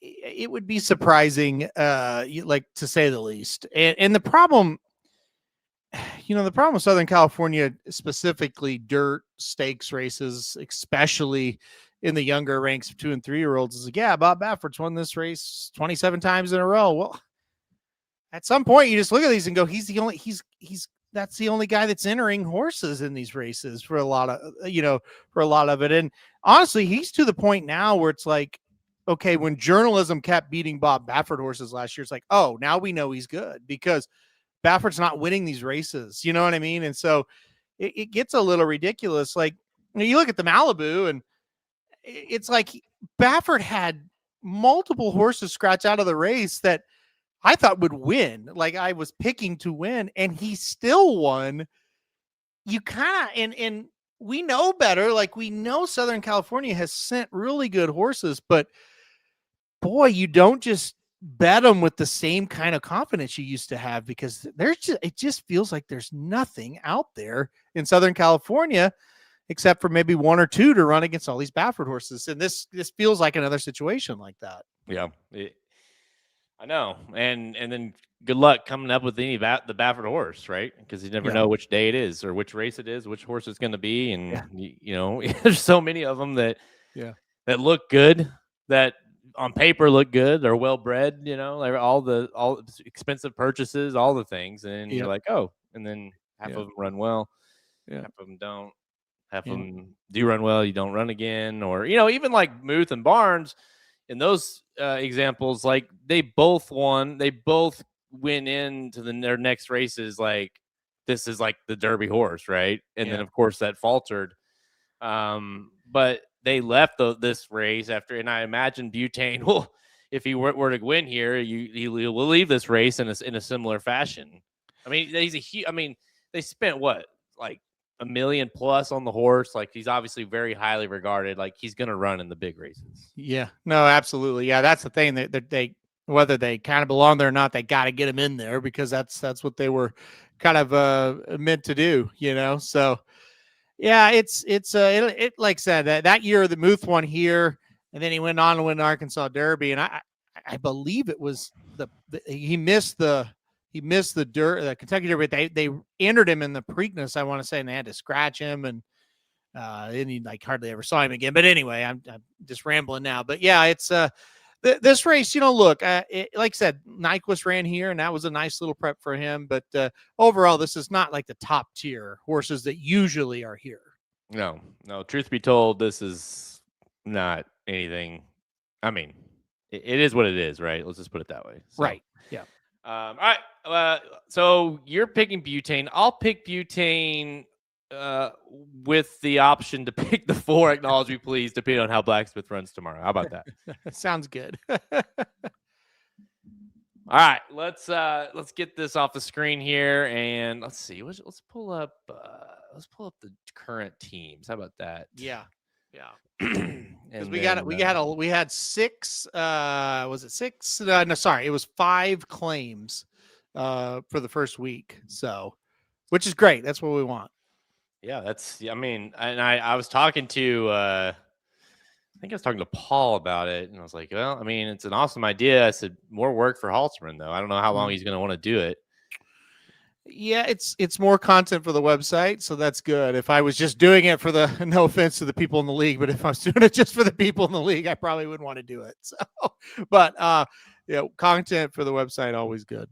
It would be surprising, like, to say the least. And the problem, the problem with Southern California, specifically dirt stakes races, especially in the younger ranks of 2 and 3 year olds, is like, yeah, Bob Baffert's won this race 27 times in a row. Well, at some point you just look at these and go, that's the only guy that's entering horses in these races for a lot of it. And honestly, he's to the point now where it's like, okay, when journalism kept beating Bob Baffert horses last year, it's like, oh, now we know he's good because Baffert's not winning these races. You know what I mean? And so it gets a little ridiculous. Like, you look at the Malibu, and it's like Baffert had multiple horses scratch out of the race that I thought would win. Like, I was picking to win, and he still won. You kind of, and we know better. Like, we know Southern California has sent really good horses, but boy, you don't just bet them with the same kind of confidence you used to have, because it just feels like there's nothing out there in Southern California except for maybe 1 or 2 to run against all these Baffert horses. And this feels like another situation like that. Yeah. I know. And then good luck coming up with the Baffert horse, right? Because you never know which day it is or which race it is, which horse it's going to be. And, there's so many of them that look good, that on paper look good. They're well-bred, like all expensive purchases, all the things. And you're like, oh, and then half of them run well. Yeah. Half of them don't. Half of them do run well. You don't run again. Or, even like Muth and Barnes, in those examples, like they both won. They both went into their next races like this is like the Derby horse, right? And then, of course, that faltered. But they left this race after, and I imagine Butane will, if he were to win here, he will leave this race in a similar fashion. I mean, they spent what, like $1 million plus on the horse. Like, he's obviously very highly regarded. Like, he's going to run in the big races. Yeah, no, absolutely. Yeah, that's the thing, that they, whether they kind of belong there or not, they got to get him in there, because that's what they were kind of meant to do, So yeah, it's like I said, that year the Muth won here, and then he went on to win Arkansas Derby, and I believe it was he missed the Kentucky Derby. They entered him in the Preakness, I want to say, and they had to scratch him, and he like hardly ever saw him again. But anyway, I'm just rambling now. But yeah, it's this race. Look, like I said, Nyquist ran here, and that was a nice little prep for him. But overall, this is not like the top tier horses that usually are here. No. Truth be told, this is not anything. I mean, it is what it is, right? Let's just put it that way. So, right. Yeah. All right. So you're picking Butane. I'll pick Butane with the option to pick the 4, acknowledge me please, depending on how Blacksmith runs tomorrow. How about that? Sounds good. All right, let's get this off the screen here, and let's see. Let's pull up the current teams. How about that? Yeah. Because And we had 6. Was it 6? No, sorry, it was 5 claims for the first week. So, which is great. That's what we want. yeah, I mean, and I was talking to I think I was talking to Paul about it, and I was like, well, I mean, it's an awesome idea. I said, more work for Halterman, though. I don't know how long he's going to want to do it. Yeah, it's more content for the website, so that's good. If I was just doing it for the no offense to the people in the league, but if I was doing it just for the people in the league, I probably wouldn't want to do it. So, but content for the website always good.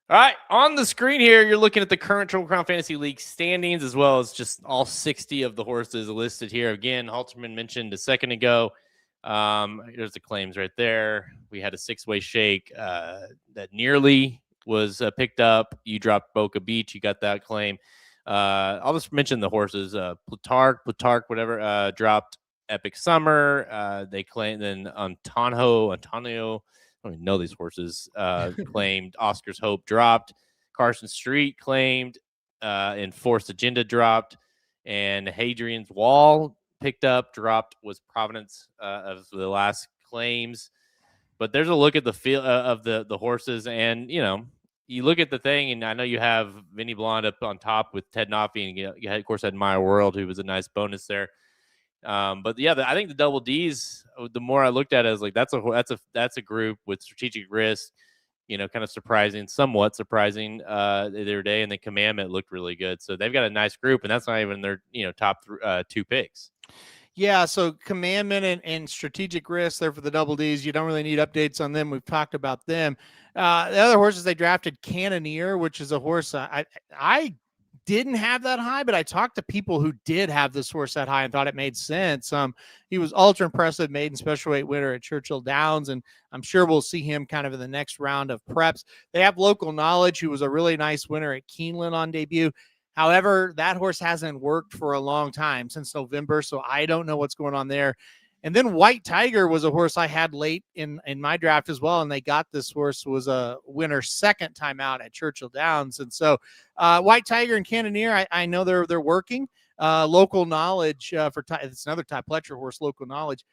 All right, on the screen here, you're looking at the current Triple Crown Fantasy League standings, as well as just all 60 of the horses listed here. Again, Halterman mentioned a second ago. There's the claims right there. We had a 6-way shake that nearly was picked up. You dropped Boca Beach. You got that claim. I'll just mention the horses. Plutarch, whatever, dropped Epic Summer. They claimed then Antonio. I don't even know these horses. Claimed Oscar's Hope dropped. Carson Street claimed. And Forced Agenda dropped. And Hadrian's Wall picked up. Dropped was Providence of the last claims. But there's a look at the feel of the horses, and you look at the thing, and I know you have Vinny Blonde up on top with Ted Noffey, and you had, of course, had Maya World, who was a nice bonus there. But yeah, I think the double D's. The more I looked at it, I was like, that's a group with strategic risk. Kind of somewhat surprising the other day, and the Commandment looked really good. So they've got a nice group, and that's not even their top 2 picks. Yeah, so Commandment and Strategic Risk there for the double Ds. You don't really need updates on them. We've talked about them. The other horses they drafted, Cannoneer, which is a horse I didn't have that high, but I talked to people who did have this horse that high and thought it made sense. He was ultra impressive, maiden special weight winner at Churchill Downs, and I'm sure we'll see him kind of in the next round of preps. They have Local Knowledge, who was a really nice winner at Keeneland on debut. However, that horse hasn't worked for a long time, since November, so I don't know what's going on there. And then White Tiger was a horse I had late in my draft as well, and they got this horse, was a winner second time out at Churchill Downs. And so White Tiger and Cannoneer, I know they're working. Local Knowledge, it's another Ty Pletcher horse, Local Knowledge.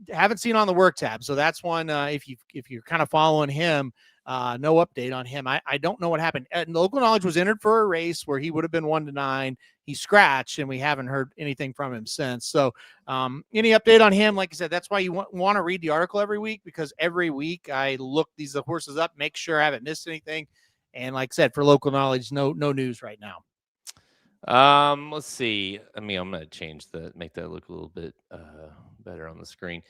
Haven't seen on the work tab, so that's one if you're kind of following him. No update on him. I don't know what happened. Local Knowledge was entered for a race where he would have been 1-9. He scratched, and we haven't heard anything from him since. So any update on him? Like I said, that's why you want to read the article every week, because every week I look these horses up, make sure I haven't missed anything. And like I said, for Local Knowledge, no news right now. Let's see. I mean, I'm going to change make that look a little bit better on the screen.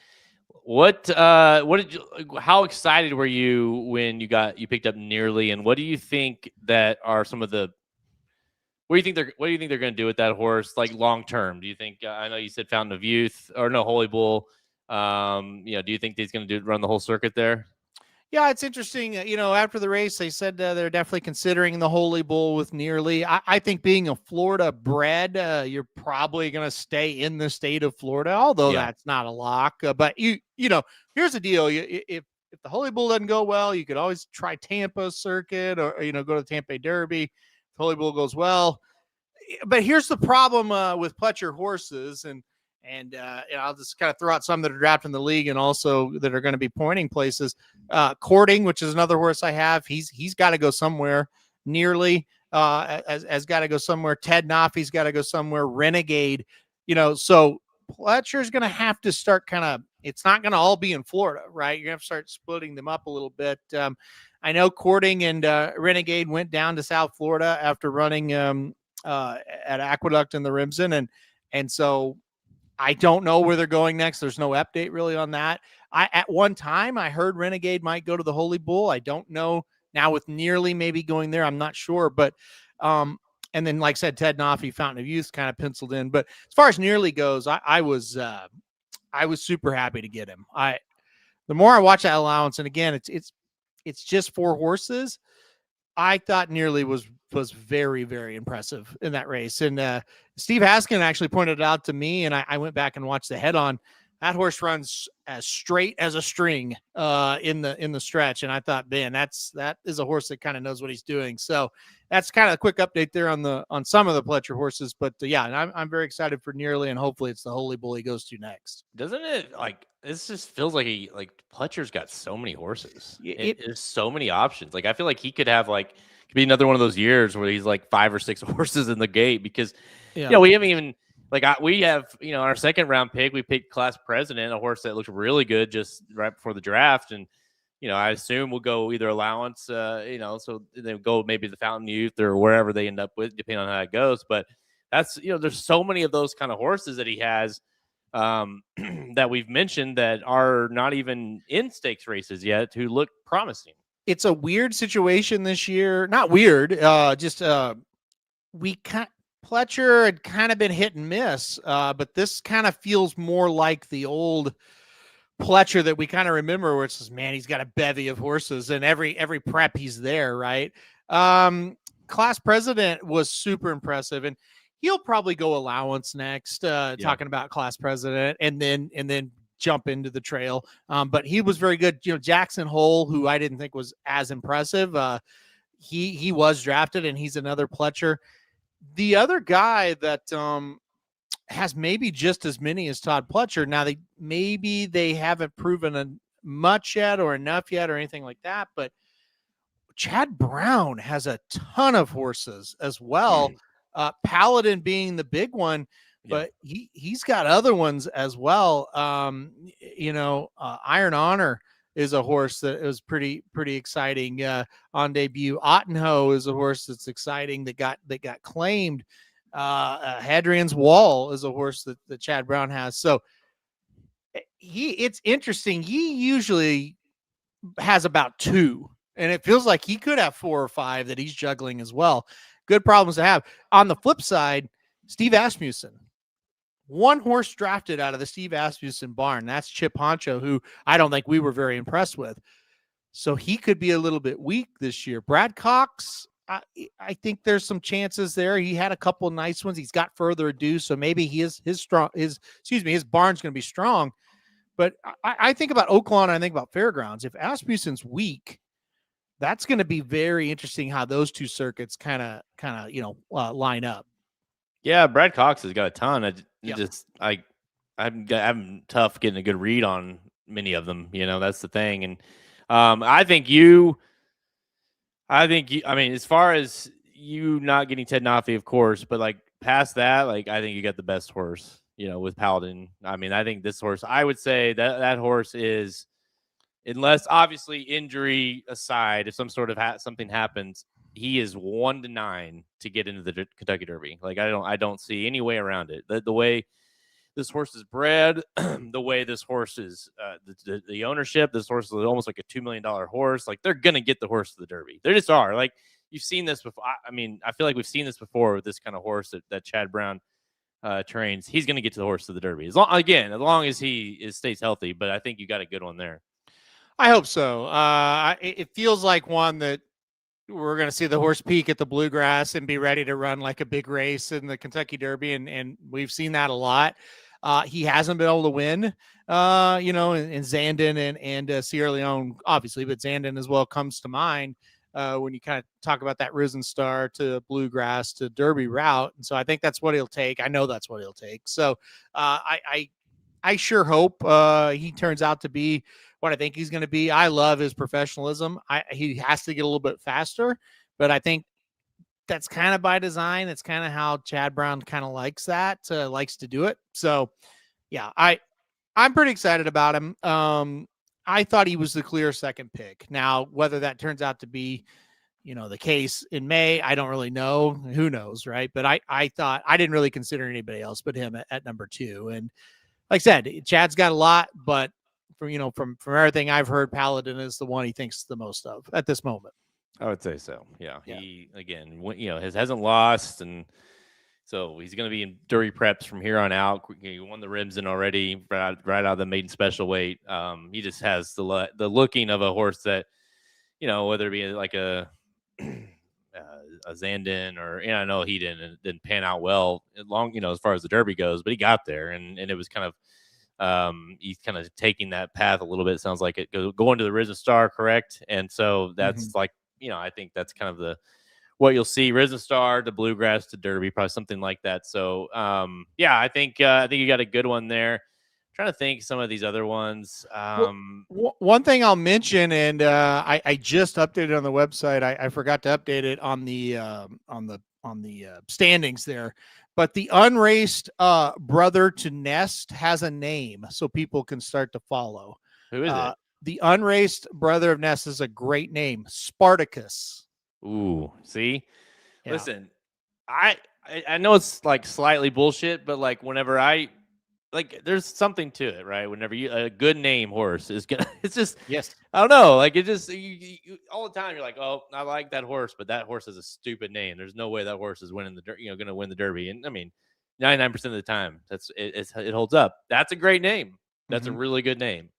How excited were you when you picked up Nearly, and what do you think that are some of the, what do you think they're going to do with that horse, like long term? Do you think, I know you said Fountain of Youth, or no, Holy Bull, do you think he's going to run the whole circuit there? Yeah, it's interesting. After the race, they said they're definitely considering the Holy Bull with Nearly. I think being a Florida bred, you're probably going to stay in the state of Florida, although that's not a lock. But here's the deal: if the Holy Bull doesn't go well, you could always try Tampa circuit, or go to the Tampa Bay Derby. If the Holy Bull goes well, but here's the problem with Pletcher horses, and I'll just kind of throw out some that are drafted in the league and also that are going to be pointing places. Courting, which is another horse I have, he's got to go somewhere. Nearly has got to go somewhere. Ted Noffey's got to go somewhere. Renegade, so Pletcher's going to have to start it's not going to all be in Florida, right? You're going to have to start splitting them up a little bit. I know Courting and Renegade went down to South Florida after running at Aqueduct in the Remsen, and so I don't know where they're going next. There's no update really on that. At one time, I heard Renegade might go to the Holy Bull. I don't know now with Nearly maybe going there. I'm not sure. But and then, like I said, Ted Noffey, Fountain of Youth kind of penciled in. But as far as Nearly goes, I was super happy to get him. The more I watch that allowance, and again, it's just 4 horses. I thought Nearly was very, very impressive in that race. And Steve Haskin actually pointed it out to me, and I went back and watched the head-on. that horse runs as straight as a string in the stretch. And I thought, man, that is a horse that kind of knows what he's doing. So that's kind of a quick update there on some of the Pletcher horses. But yeah, and I'm very excited for Nearly, and hopefully it's the Holy Bull he goes to next. Doesn't it like this just feels like Pletcher's got so many horses. There's so many options. Like I feel like he could have could be another one of those years where he's like 5 or 6 horses in the gate because we haven't even we have our second round pick, we picked Class President, a horse that looked really good just right before the draft, and I assume we'll go either allowance, so they go maybe the Fountain Youth or wherever they end up with, depending on how it goes. But that's there's so many of those kind of horses that he has that we've mentioned that are not even in stakes races yet who look promising. It's a weird situation this year. Not weird, Pletcher had kind of been hit and miss, but this kind of feels more like the old Pletcher that we kind of remember, where it says, man, he's got a bevy of horses, and every prep he's there, right? Class President was super impressive, and he'll probably go allowance next, talking about Class President, and then jump into the trail. But he was very good. Jackson Hole, who I didn't think was as impressive, he was drafted, and he's another Pletcher. The other guy that has maybe just as many as Todd Pletcher. Now they haven't proven much yet or enough yet or anything like that, but Chad Brown has a ton of horses as well. Paladin being the big one, but he's got other ones as well. Iron Honor is a horse that is pretty exciting on debut. Ottenho is a horse that's exciting that got claimed. Hadrian's Wall is a horse that Chad Brown has. So it's interesting. He usually has about 2, and it feels like he could have 4 or 5 that he's juggling as well. Good problems to have. On the flip side, Steve Asmussen, 1 horse drafted out of the Steve Asmussen barn. That's Chip Honcho, who I don't think we were very impressed with. So he could be a little bit weak this year. Brad Cox, I think there's some chances there. He had a couple nice ones. He's got Further Ado, so maybe his barn's going to be strong. But I think about Oaklawn, and I think about Fairgrounds. If Asmussen's weak, that's going to be very interesting how those 2 circuits kind of line up. Yeah, Brad Cox has got a ton. I'm having tough getting a good read on many of them. That's the thing. And I mean, as far as you not getting Ted Nafi, of course, but past that, I think you got the best horse, with Paladin. I mean, I think this horse, I would say that horse is, unless obviously injury aside, if some sort of something happens, he is 1-9 to get into the Kentucky Derby. I don't see any way around it. The way this horse is bred, the way this horse is, the ownership, this horse is almost like a $2 million horse. They're going to get the horse to the Derby. They just are. You've seen this before. I mean, I feel like we've seen this before with this kind of horse that Chad Brown trains. He's going to get to the horse to the Derby. As long as he stays healthy. But I think you got a good one there. I hope so. It feels like one that we're going to see the horse peak at the Bluegrass and be ready to run like a big race in the Kentucky Derby. And we've seen that a lot. He hasn't been able to win, in Zandon and Sierra Leone, obviously, but Zandon as well comes to mind when you kind of talk about that Risen Star to Bluegrass to Derby route. And so I think that's what he'll take. I know that's what he'll take. So I sure hope he turns out to be what I think he's going to be. I love his professionalism. He has to get a little bit faster, but I think that's kind of by design. It's kind of how Chad Brown kind of likes to do it. So yeah, I'm pretty excited about him. I thought he was the clear second pick. Now, whether that turns out to be, the case in May, I don't really know. Who knows, right? But I thought I didn't really consider anybody else but him at number 2. And like I said, Chad's got a lot, but from everything I've heard, Paladin is the one he thinks the most of at this moment. I would say so. Yeah. He hasn't lost, and so he's going to be in Derby preps from here on out. He won the Remsen already, right out of the maiden special weight. He just has the looking of a horse that, whether it be like a Zandon or, I know he didn't pan out well long, as far as the Derby goes, but he got there, and it was kind of He's kind of taking that path a little bit. It sounds like it going to the Risen Star, correct? And so that's like, I think that's kind of what you'll see: Risen Star to Bluegrass to Derby, probably something like that. So yeah, I think you got a good one there. Trying to think some of these other ones. One thing I'll mention, and I just updated on the website. I forgot to update it on the standings there, but the unraced brother to Nest has a name, so people can start to follow. Who is it? The unraced brother of Nest is a great name, Spartacus. Ooh, see, Yeah. listen, I know it's like slightly bullshit, but like whenever there's something to it, right? Whenever a good name horse is gonna, it's just, Yes, I don't know, like it just you, all the time you're like, oh, I like that horse, but that horse has a stupid name. There's no way that horse is winning going to win the Derby. And I mean, 99% of the time, it holds up. That's a great name. That's a really good name.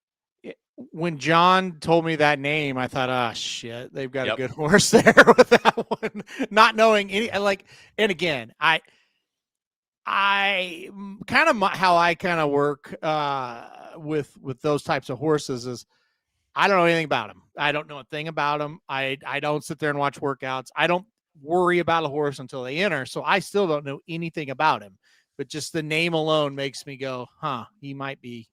When John told me that name, I thought, oh shit, they've got a good horse there with that one. Not knowing any, and again, I kind of how I kind of work with those types of horses is I don't know anything about them. I don't know a thing about them. I don't sit there and watch workouts. I don't worry about a horse until they enter. So I still don't know anything about him, but just the name alone makes me go, huh, he might be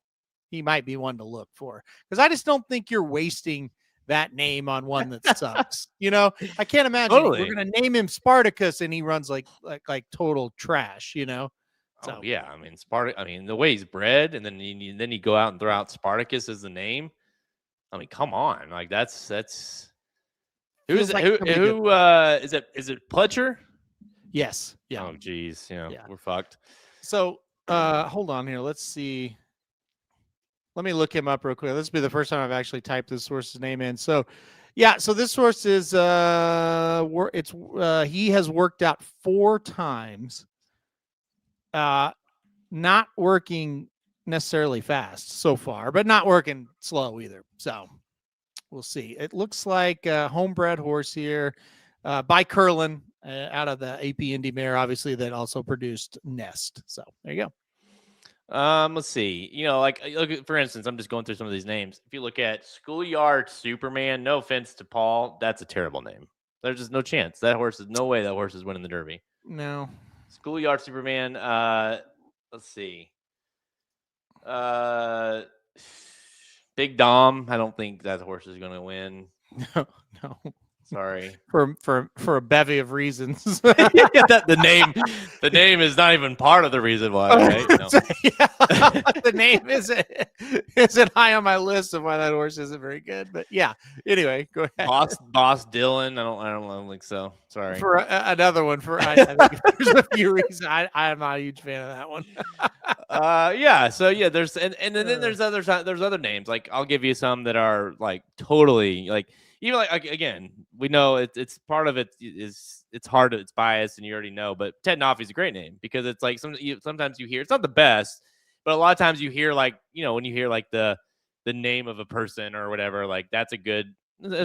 one to look for, because I just don't think you're wasting that name on one that sucks. I can't imagine we're going to name him Spartacus and he runs like total trash, So. Oh yeah, I mean the way he's bred, and then you go out and throw out Spartacus as the name. I mean, come on, like that's who is it Pletcher? Yes. Yeah. Oh geez, yeah, we're fucked. So hold on here. Let's see. Let me look him up real quick. This will be the first time I've actually typed this horse's name in. So, yeah. So this horse is he has worked out 4 times. Not working necessarily fast so far, but not working slow either. So we'll see. It looks like a homebred horse here by Curlin out of the AP Indy mare, obviously, that also produced Nest. So there you go. Let's see. Look, for instance, I'm just going through some of these names. If you look at Schoolyard Superman, no offense to Paul, that's a terrible name. There's just no chance. No way that horse is winning the Derby. No. Schoolyard Superman. Let's see. Big Dom. I don't think that horse is going to win. No. Sorry. For a bevy of reasons. The name is not even part of the reason why, right? No. The name isn't high on my list of why that horse isn't very good. But yeah. Anyway, go ahead. Boss Dylan. I don't think so. Sorry. For another one. I think there's a few reasons I'm not a huge fan of that one. Yeah. So yeah, there's then there's other names. Like I'll give you some that are like totally like. Even like again, we know it's part of it is it's hard, it's biased, and you already know. But Ted Noffey's a great name because it's like sometimes you hear it's not the best, but a lot of times you hear like when you hear like the name of a person or whatever, like that's a good.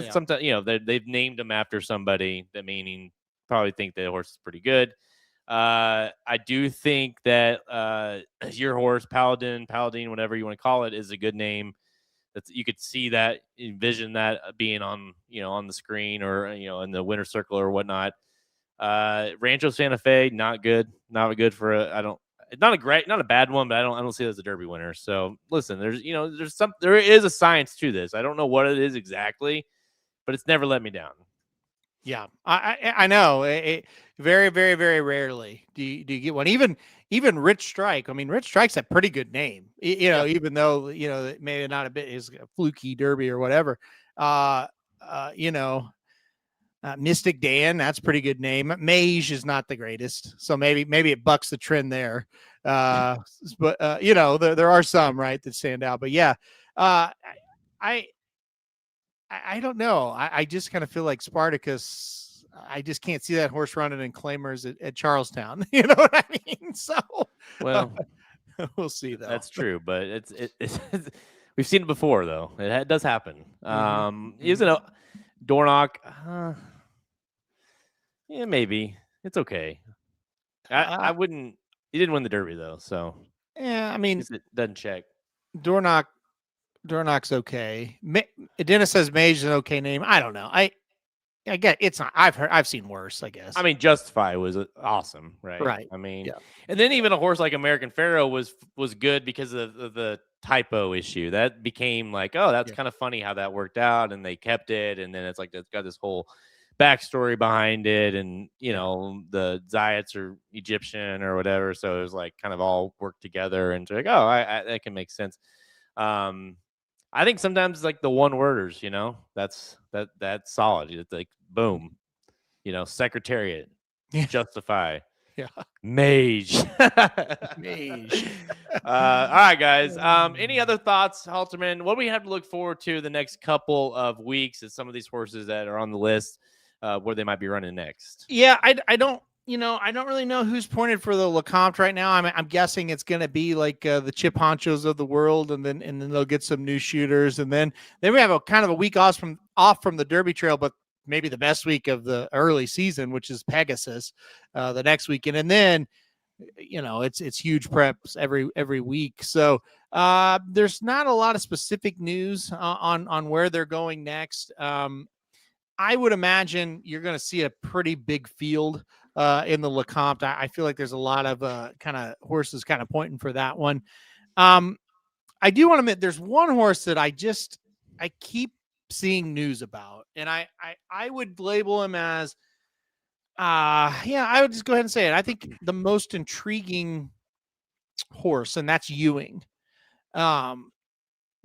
Sometimes they've named them after somebody, that meaning probably think the horse is pretty good. I do think that your horse Paladin, whatever you want to call it, is a good name. You could see that, envision that being on on the screen or in the winner's circle or whatnot. Rancho Santa Fe, not good for not a bad one, but I don't see it as a Derby winner. So listen, there is a science to this. I don't know what it is exactly, but it's never let me down. Yeah, I know. Very, very, very rarely do you get one. Even Rich Strike. I mean, Rich Strike's a pretty good name. Even though it may not have been his fluky Derby or whatever. Mystic Dan, that's a pretty good name. Mage is not the greatest, so maybe it bucks the trend there. But there are some right that stand out. But yeah, I don't know. I just kind of feel like Spartacus. I just can't see that horse running in claimers at Charlestown. You know what I mean? So, well, we'll see though. That's true, but it's we've seen it before though. It does happen. Isn't a Dornock? Yeah, maybe it's okay. I wouldn't. He didn't win the Derby though, so yeah. I mean, it doesn't check. Dornock's okay. Dennis says Mage is an okay name. I don't know. I get it's not. I've seen worse, I guess. I mean, Justify was awesome, right? Right. I mean, Yeah. and then even a horse like American Pharaoh was good because of the typo issue. That became like, oh, that's kind of funny how that worked out, and they kept it, and then it's like it's got this whole backstory behind it, and you know the Zayats are Egyptian or whatever, so it was like kind of all worked together, and like, oh, I that can make sense. I think sometimes like the one worders, you know, that's solid. It's like boom, you know, Secretariat, Justify, Mage. Mage. All right, guys. Any other thoughts, Halterman? What do we have to look forward to the next couple of weeks as some of these horses that are on the list, where they might be running next? Yeah, I don't. I don't really know who's pointed for the Lecomte right now. I'm guessing it's going to be like the Chip Honchos of the world, and then they'll get some new shooters, and then we have a kind of a week off from the Derby Trail, but maybe the best week of the early season, which is Pegasus, the next weekend, and then it's huge preps every week. So there's not a lot of specific news on where they're going next. I would imagine you're going to see a pretty big field in the Lecomte. I feel like there's a lot of kind of horses kind of pointing for that one. I do want to admit there's one horse that I keep seeing news about, and I would label him as I would just go ahead and say it. I think the most intriguing horse, and that's Ewing.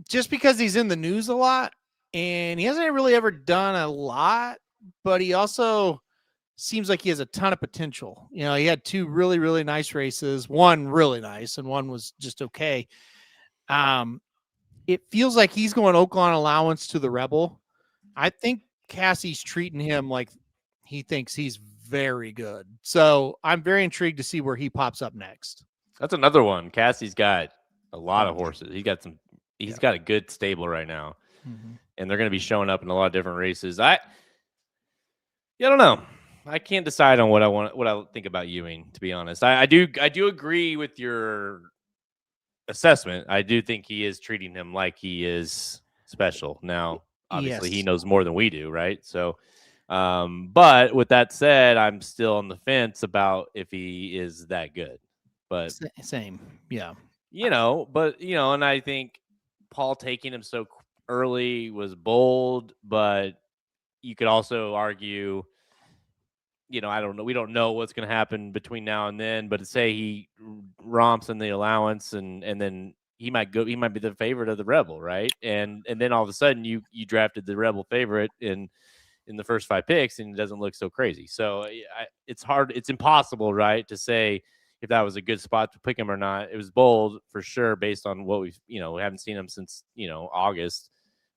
Just because he's in the news a lot, and he hasn't really ever done a lot, but he also seems like he has a ton of potential. He had two really, really nice races, one really nice, and one was just okay. It feels like he's going Oaklawn allowance to the Rebel. I think Cassie's treating him like he thinks he's very good. So I'm very intrigued to see where he pops up next. That's another one. Cassie's got a lot of horses. He's got a good stable right now. Mm-hmm. And they're going to be showing up in a lot of different races. I don't know. I can't decide on what I think about Ewing, to be honest. I do agree with your assessment. I do think he is treating him like he is special. Now, obviously he knows more than we do, right? So but with that said, I'm still on the fence about if he is that good. But same. Yeah. And I think Paul taking him so early was bold, but you could also argue, I don't know. We don't know what's going to happen between now and then, but to say he romps in the allowance and then he might be the favorite of the Rebel, right? And then all of a sudden you drafted the Rebel favorite in the first 5 picks and it doesn't look so crazy. So it's hard. It's impossible, right, to say if that was a good spot to pick him or not. It was bold for sure based on what we haven't seen him since, August.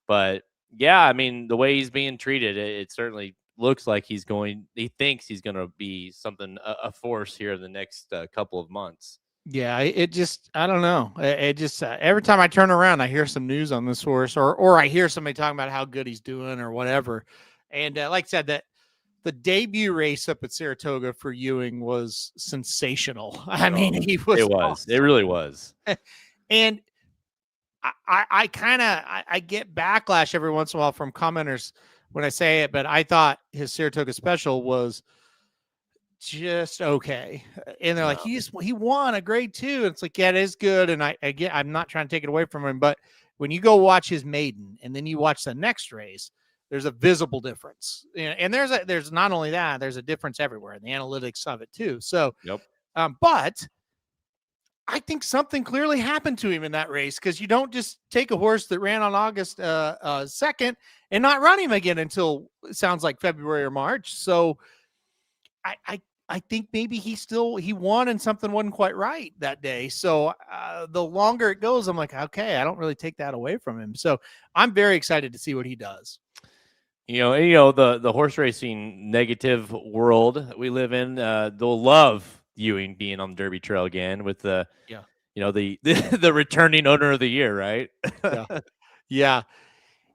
But yeah, I mean, the way he's being treated, it certainly looks like he thinks he's going to be something, a force here in the next couple of months. Yeah, I don't know. It just every time I turn around, I hear some news on this horse, or I hear somebody talking about how good he's doing or whatever. And like I said, that the debut race up at Saratoga for Ewing was sensational. I mean, he was. It was. Awesome. It really was. And I get backlash every once in a while from commenters when I say it, but I thought his Saratoga special was just okay. And they're like, he won a grade 2. It's like, yeah, it is good. And I'm not trying to take it away from him, but when you go watch his maiden and then you watch the next race, there's a visible difference. And there's not only that, there's a difference everywhere in the analytics of it too. So, but I think something clearly happened to him in that race, because you don't just take a horse that ran on August 2nd and not run him again until it sounds like February or March. So I think maybe he won and something wasn't quite right that day. So the longer it goes, I'm like, okay, I don't really take that away from him. So I'm very excited to see what he does. The horse racing negative world that we live in, they'll love Ewing being on the Derby Trail again with the the returning owner of the year, right? Yeah.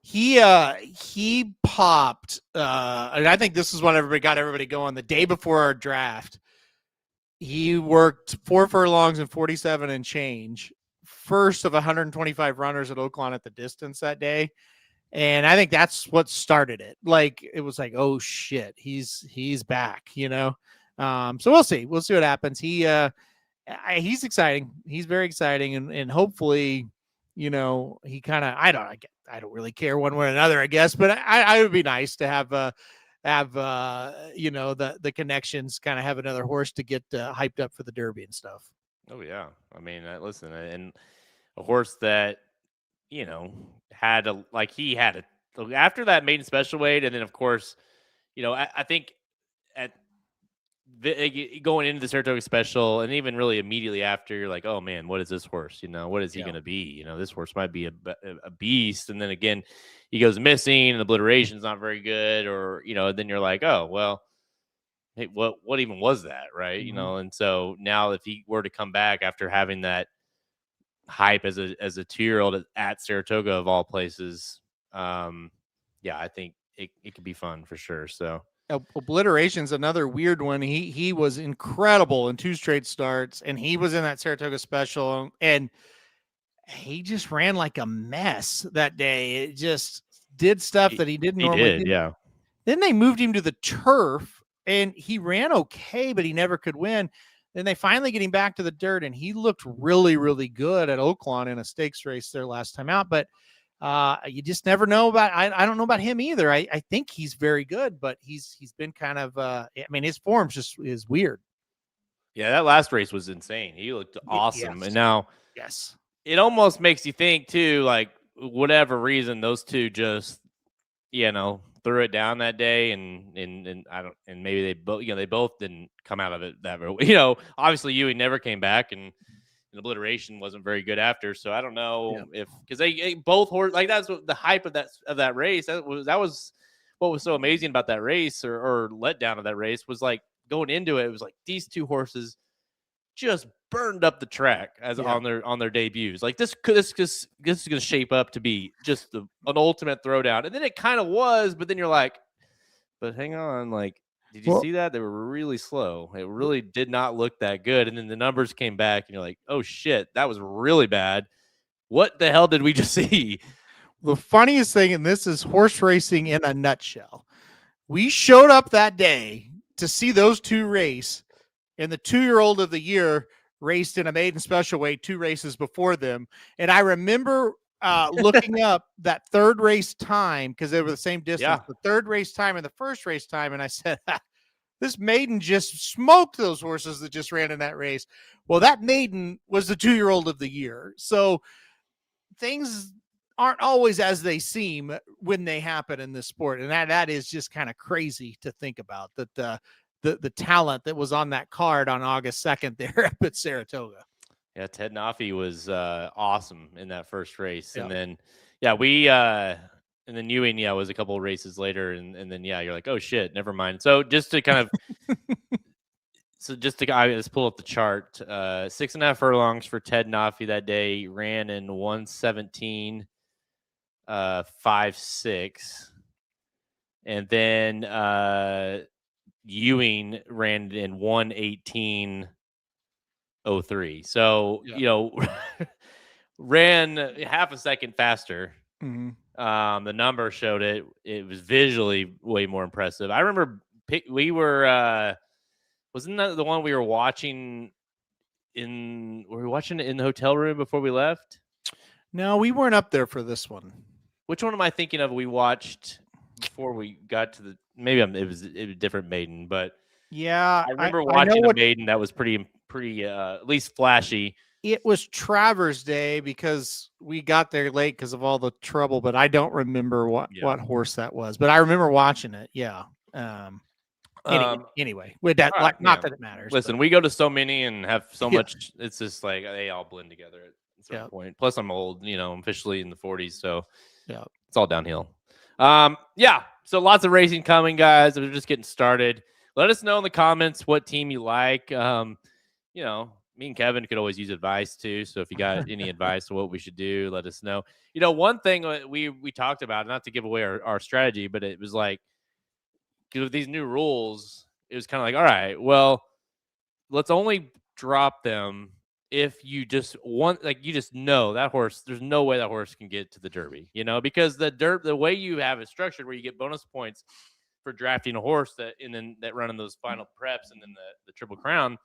He popped, and I think this is what got everybody going. The day before our draft, he worked 4 furlongs and 47 and change first of 125 runners at Oaklawn at the distance that day. And I think that's what started it. Like, it was like, oh shit, he's back, So we'll see what happens. He's exciting. He's very exciting. And hopefully, he kind of, I don't really care one way or another, I guess, but I would be nice to have the connections, kind of have another horse to get hyped up for the Derby and stuff. Oh yeah. I mean, listen, and a horse that, had after that maiden special weight. And then of course, I think at going into the Saratoga special, and even really immediately after, you're like, oh man, what is this horse? What is he going to be? This horse might be a beast. And then again, he goes missing and obliteration's not very good, or, then you're like, oh, well, hey, what even was that? Right. Mm-hmm. And so now if he were to come back after having that hype as a 2-year-old at Saratoga of all places, I think it could be fun for sure. So Obliteration's another weird one. He was incredible in 2 straight starts, and he was in that Saratoga special, and he just ran like a mess that day. It just did stuff that he didn't normally do. Yeah. Then they moved him to the turf, and he ran okay, but he never could win. Then they finally get him back to the dirt, and he looked really, really good at Oaklawn in a stakes race there last time out. But you just never know about. I don't know about him either. I think he's very good, but he's been kind of. His form just is weird. Yeah, that last race was insane. He looked awesome, Yes. And now, yes, it almost makes you think too, like whatever reason those two just, threw it down that day, and I don't, and maybe they both didn't come out of it that very. Obviously Ewing never came back, and obliteration wasn't very good after. So I don't know if, because they both horse, like, that's what the hype of that race. That was what was so amazing about that race, or letdown of that race, was like going into it. It was like these two horses just burned up the track on their debuts. Like this is going to shape up to be just an ultimate throwdown. And then it kind of was, but then you're like, but hang on, like, did you see that? They were really slow. It really did not look that good. And then the numbers came back, and you're like, oh shit, that was really bad. What the hell did we just see? The funniest thing, and this is horse racing in a nutshell, we showed up that day to see those two race, and the 2-year-old of the year raced in a maiden special weight 2 races before them. And I remember looking up that third race time, because they were the same distance, the third race time and the first race time. And I said, this maiden just smoked those horses that just ran in that race. Well, that maiden was the 2-year-old of the year. So things aren't always as they seem when they happen in this sport. And that is just kind of crazy to think about, that the talent that was on that card on August 2nd there up at Saratoga. Yeah, Ted Naffy was awesome in that first race. And then, and then Ewing, was a couple of races later. And then, you're like, oh shit, never mind. So just to kind of, let's pull up the chart. 6.5 furlongs for Ted Naffy that day. Ran in 1:17.56. And then Ewing ran in 1:18.03. So, ran half a second faster. Mm-hmm. The number showed it. It was visually way more impressive. I remember we were, wasn't that the one we were watching in the hotel room before we left? No, we weren't up there for this one. Which one am I thinking of? We watched before we got to the, maybe it was a different maiden, but yeah, I remember watching a maiden that was pretty at least flashy. It was Travers Day, because we got there late because of all the trouble, but I don't remember what horse that was, but I remember watching it. Yeah. Anyway, with that, not that it matters. Listen, we go to so many and have so much. It's just like they all blend together at a certain point. Plus, I'm old. I'm officially in the 40s, so it's all downhill. So lots of racing coming, guys. We're just getting started. Let us know in the comments what team you like. Me and Kevin could always use advice too. So if you got any advice on what we should do, let us know. One thing we talked about, not to give away our strategy, but it was like, because with these new rules, it was kind of like, all right, well, let's only drop them if you just want, like, you just know that horse, there's no way that horse can get to the Derby, because the way you have it structured, where you get bonus points for drafting a horse and then that running those final preps and then the Triple Crown,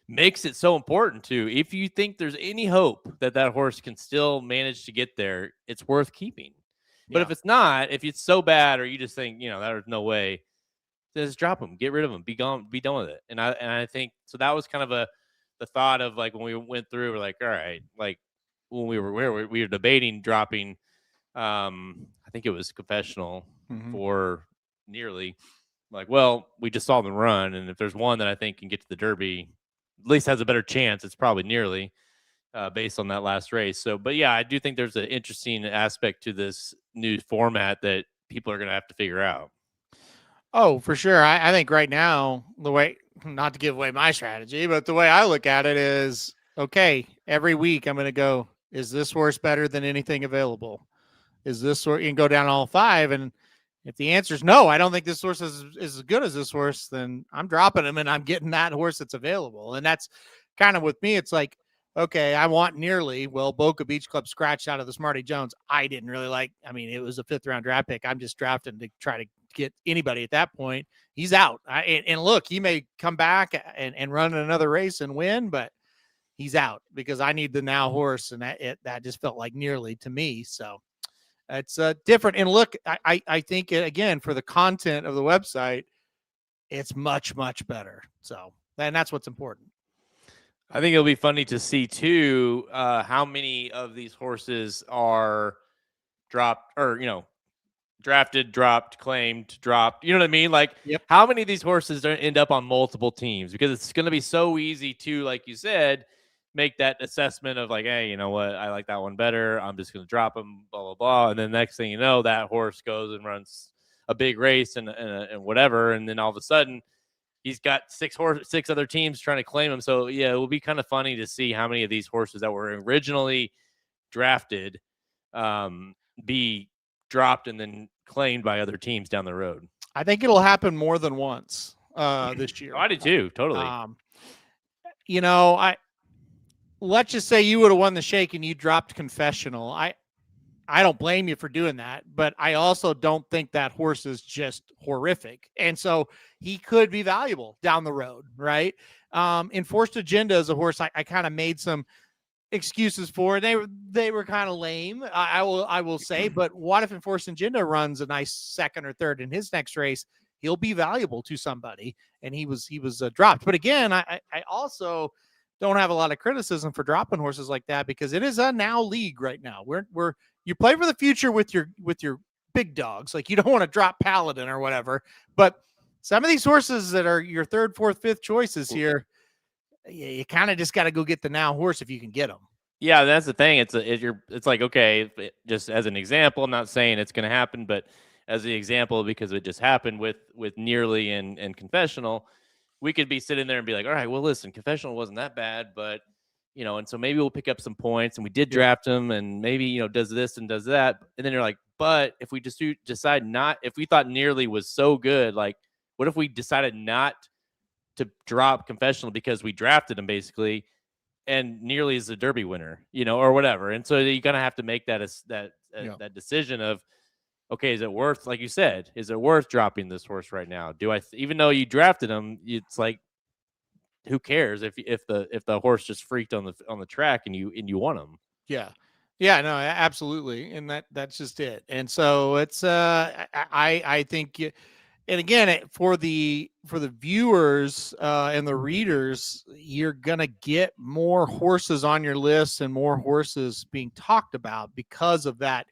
makes it so important too. If you think there's any hope that horse can still manage to get there, it's worth keeping. But if it's not, if it's so bad, or you just think, there's no way, just drop them, get rid of them, be gone, be done with it. And I think so. That was kind of the thought of, like, when we went through, we're like, all right, like when we were debating dropping, I think it was Confessional for Nearly, like, well, we just saw them run, and if there's one that I think can get to the Derby, at least has a better chance, it's probably Nearly, based on that last race. So, but yeah, I do think there's an interesting aspect to this new format that people are going to have to figure out. Oh, for sure. I think right now, the way, not to give away my strategy, but the way I look at it is, okay, every week I'm going to go, is this horse better than anything available? Is this horse, you can go down all 5. And if the answer is no, I don't think this horse is as good as this horse, then I'm dropping him and I'm getting that horse that's available. And that's kind of with me. It's like, okay, I want Nearly. Well, Boca Beach Club scratched out of the Smarty Jones. I didn't really like. I mean, it was a 5th round draft pick. I'm just drafting to try to get anybody at that point. He's out. And look, he may come back and run another race and win, but he's out because I need the now horse. And that just felt like Nearly to me. So it's different. And look, I think, again, for the content of the website, it's much, much better. So, and that's what's important. I think it'll be funny to see too, how many of these horses are dropped, or, drafted, dropped, claimed, dropped. You know what I mean? Like, how many of these horses end up on multiple teams? Because it's going to be so easy to, like you said, make that assessment of, like, hey, you know what? I like that one better. I'm just going to drop him, blah, blah, blah. And then next thing you know, that horse goes and runs a big race and whatever. And then all of a sudden, he's got 6 other teams trying to claim him. So, yeah, it will be kind of funny to see how many of these horses that were originally drafted be dropped and then claimed by other teams down the road. I think it'll happen more than once this year. I do too, totally. Let's just say you would have won the Shake and you dropped Confessional. I don't blame you for doing that, but I also don't think that horse is just horrific. And so he could be valuable down the road, right? Enforced Agenda is a horse I kind of made some excuses for. They were kind of lame, I will say. But what if Enforced Agenda runs a nice 2nd or 3rd in his next race? He'll be valuable to somebody, and he was dropped. But again, I also don't have a lot of criticism for dropping horses like that, because it is a now league right now. You play for the future with your big dogs. Like, you don't want to drop Paladin or whatever, but some of these horses that are your 3rd, 4th, 5th choices here, you kind of just got to go get the now horse if you can get them. Yeah, that's the thing. It's like, okay, just as an example, I'm not saying it's going to happen, but as the example, because it just happened with Nearly and Confessional, we could be sitting there and be like, all right, well, listen, Confessional wasn't that bad, but, and so maybe we'll pick up some points, and we did draft him, and maybe, does this and does that. And then you're like, but if we just decide not, if we thought Nearly was so good, like, what if we decided not to drop Confessional because we drafted him basically, and Nearly is the Derby winner, or whatever. And so you kind of have to make that decision of, okay, is it worth, like you said, is it worth dropping this horse right now? Even though you drafted him, it's like, who cares if the horse just freaked on the track and you want him? Yeah, no, absolutely. And that's just it. And so it's I think, and again, for the viewers and the readers, you're gonna get more horses on your list and more horses being talked about because of that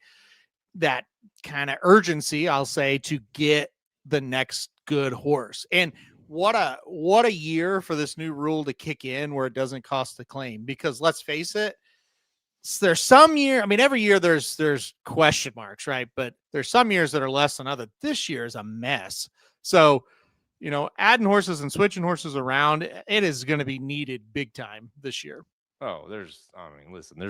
kind of urgency, I'll say, to get the next good horse. And what a year for this new rule to kick in, where it doesn't cost the claim. Because let's face it, there's some year, I mean, every year there's question marks, right? But there's some years that are less than other. This year is a mess. So, adding horses and switching horses around, it is going to be needed big time this year. Oh, listen,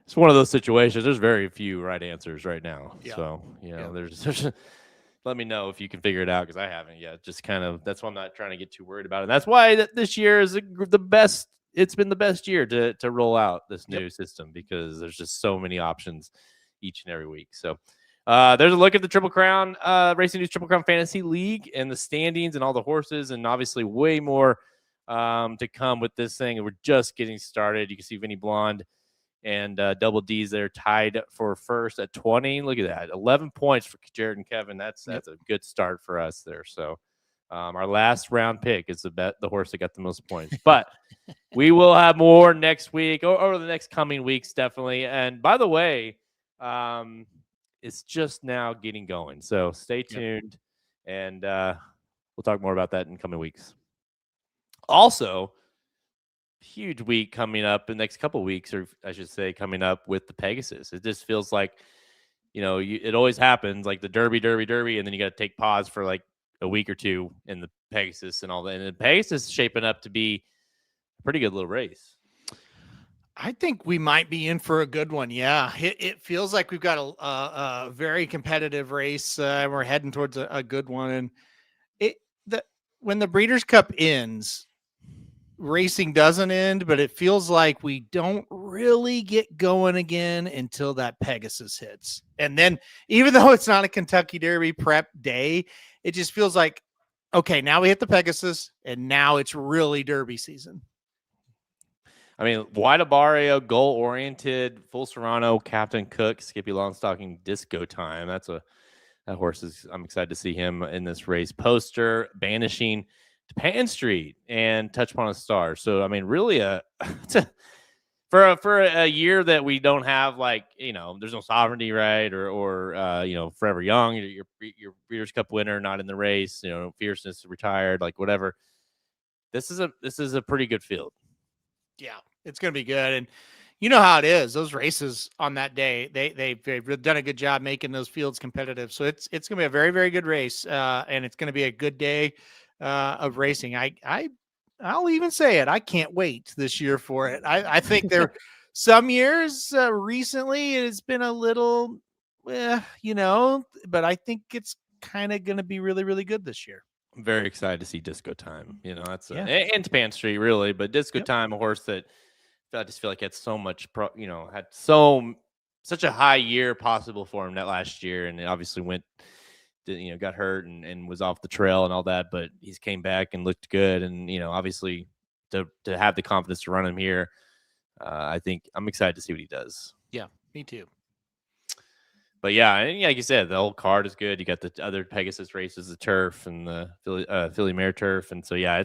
it's one of those situations. There's very few right answers right now. Yeah. So, there's let me know if you can figure it out, because I haven't yet. Just kind of, that's why I'm not trying to get too worried about it. That's why this year is the best. It's been the best year to roll out this new system, because there's just so many options each and every week. So there's a look at the Triple Crown Racing News Triple Crown Fantasy League and the standings and all the horses, and obviously way more to come with this thing. And we're just getting started. You can see Vinny Blonde and Double D's there tied for first at 20. Look at that, 11 points for Jared and Kevin. That's a good start for us there. So our last round pick is the horse that got the most points. But we will have more next week or over the next coming weeks, definitely. And by the way, it's just now getting going. So stay tuned, and we'll talk more about that in coming weeks. Also, huge week coming up in the next couple of weeks, or I should say coming up with the Pegasus. It just feels like, it always happens, like the Derby, and then you got to take pause for like a week or two in the Pegasus and all that. And the Pegasus is shaping up to be a pretty good little race. I think we might be in for a good one. Yeah, it feels like we've got a very competitive race. We're heading towards a good one. And when the Breeders' Cup ends, racing doesn't end, but it feels like we don't really get going again until that Pegasus hits. And then, even though it's not a Kentucky Derby prep day, it just feels like, okay, now we hit the Pegasus, and now it's really Derby season. I mean, Wide Barrio, Goal Oriented, Full Serrano, Captain Cook, Skippy Longstocking, Disco Time. That horse I'm excited to see him in this race. Poster, Banishing, Pan Street, and Touch Upon a Star. So, I mean, really for a year that we don't have, like, there's no Sovereignty, right? Or Forever Young, your Breeders' Cup winner, not in the race, Fierceness retired, like whatever. This is a pretty good field. Yeah, it's going to be good. And you know how it is. Those races on that day, they've done a good job making those fields competitive. So it's going to be a very, very good race. And it's going to be a good day of racing. I'll even say it. I can't wait this year for it. I think there some years recently it's been a little, but I think it's kind of going to be really, really good this year. I'm very excited to see Disco Time. That's and Pan Street, really, but Disco Time, a horse that I just feel like had so much, had such a high year possible for him that last year, and it obviously got hurt and was off the trail and all that, but he's came back and looked good, and obviously to have the confidence to run him here, I think I'm excited to see what he does. Yeah, me too. But yeah, and like you said, the whole card is good. You got the other Pegasus races, the turf and the Philly Mare Turf, and so yeah,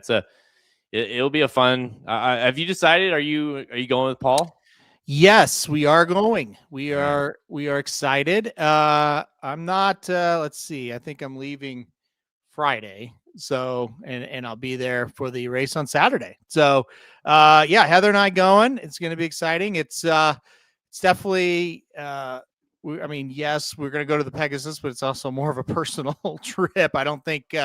it'll be a fun. Have you decided? Are you going with Paul? Yes, we are going. We are excited. I'm not. Let's see. I think I'm leaving Friday. So and I'll be there for the race on Saturday. So yeah, Heather and I going. It's going to be exciting. It's definitely. Yes, we're going to go to the Pegasus, but it's also more of a personal trip. I don't think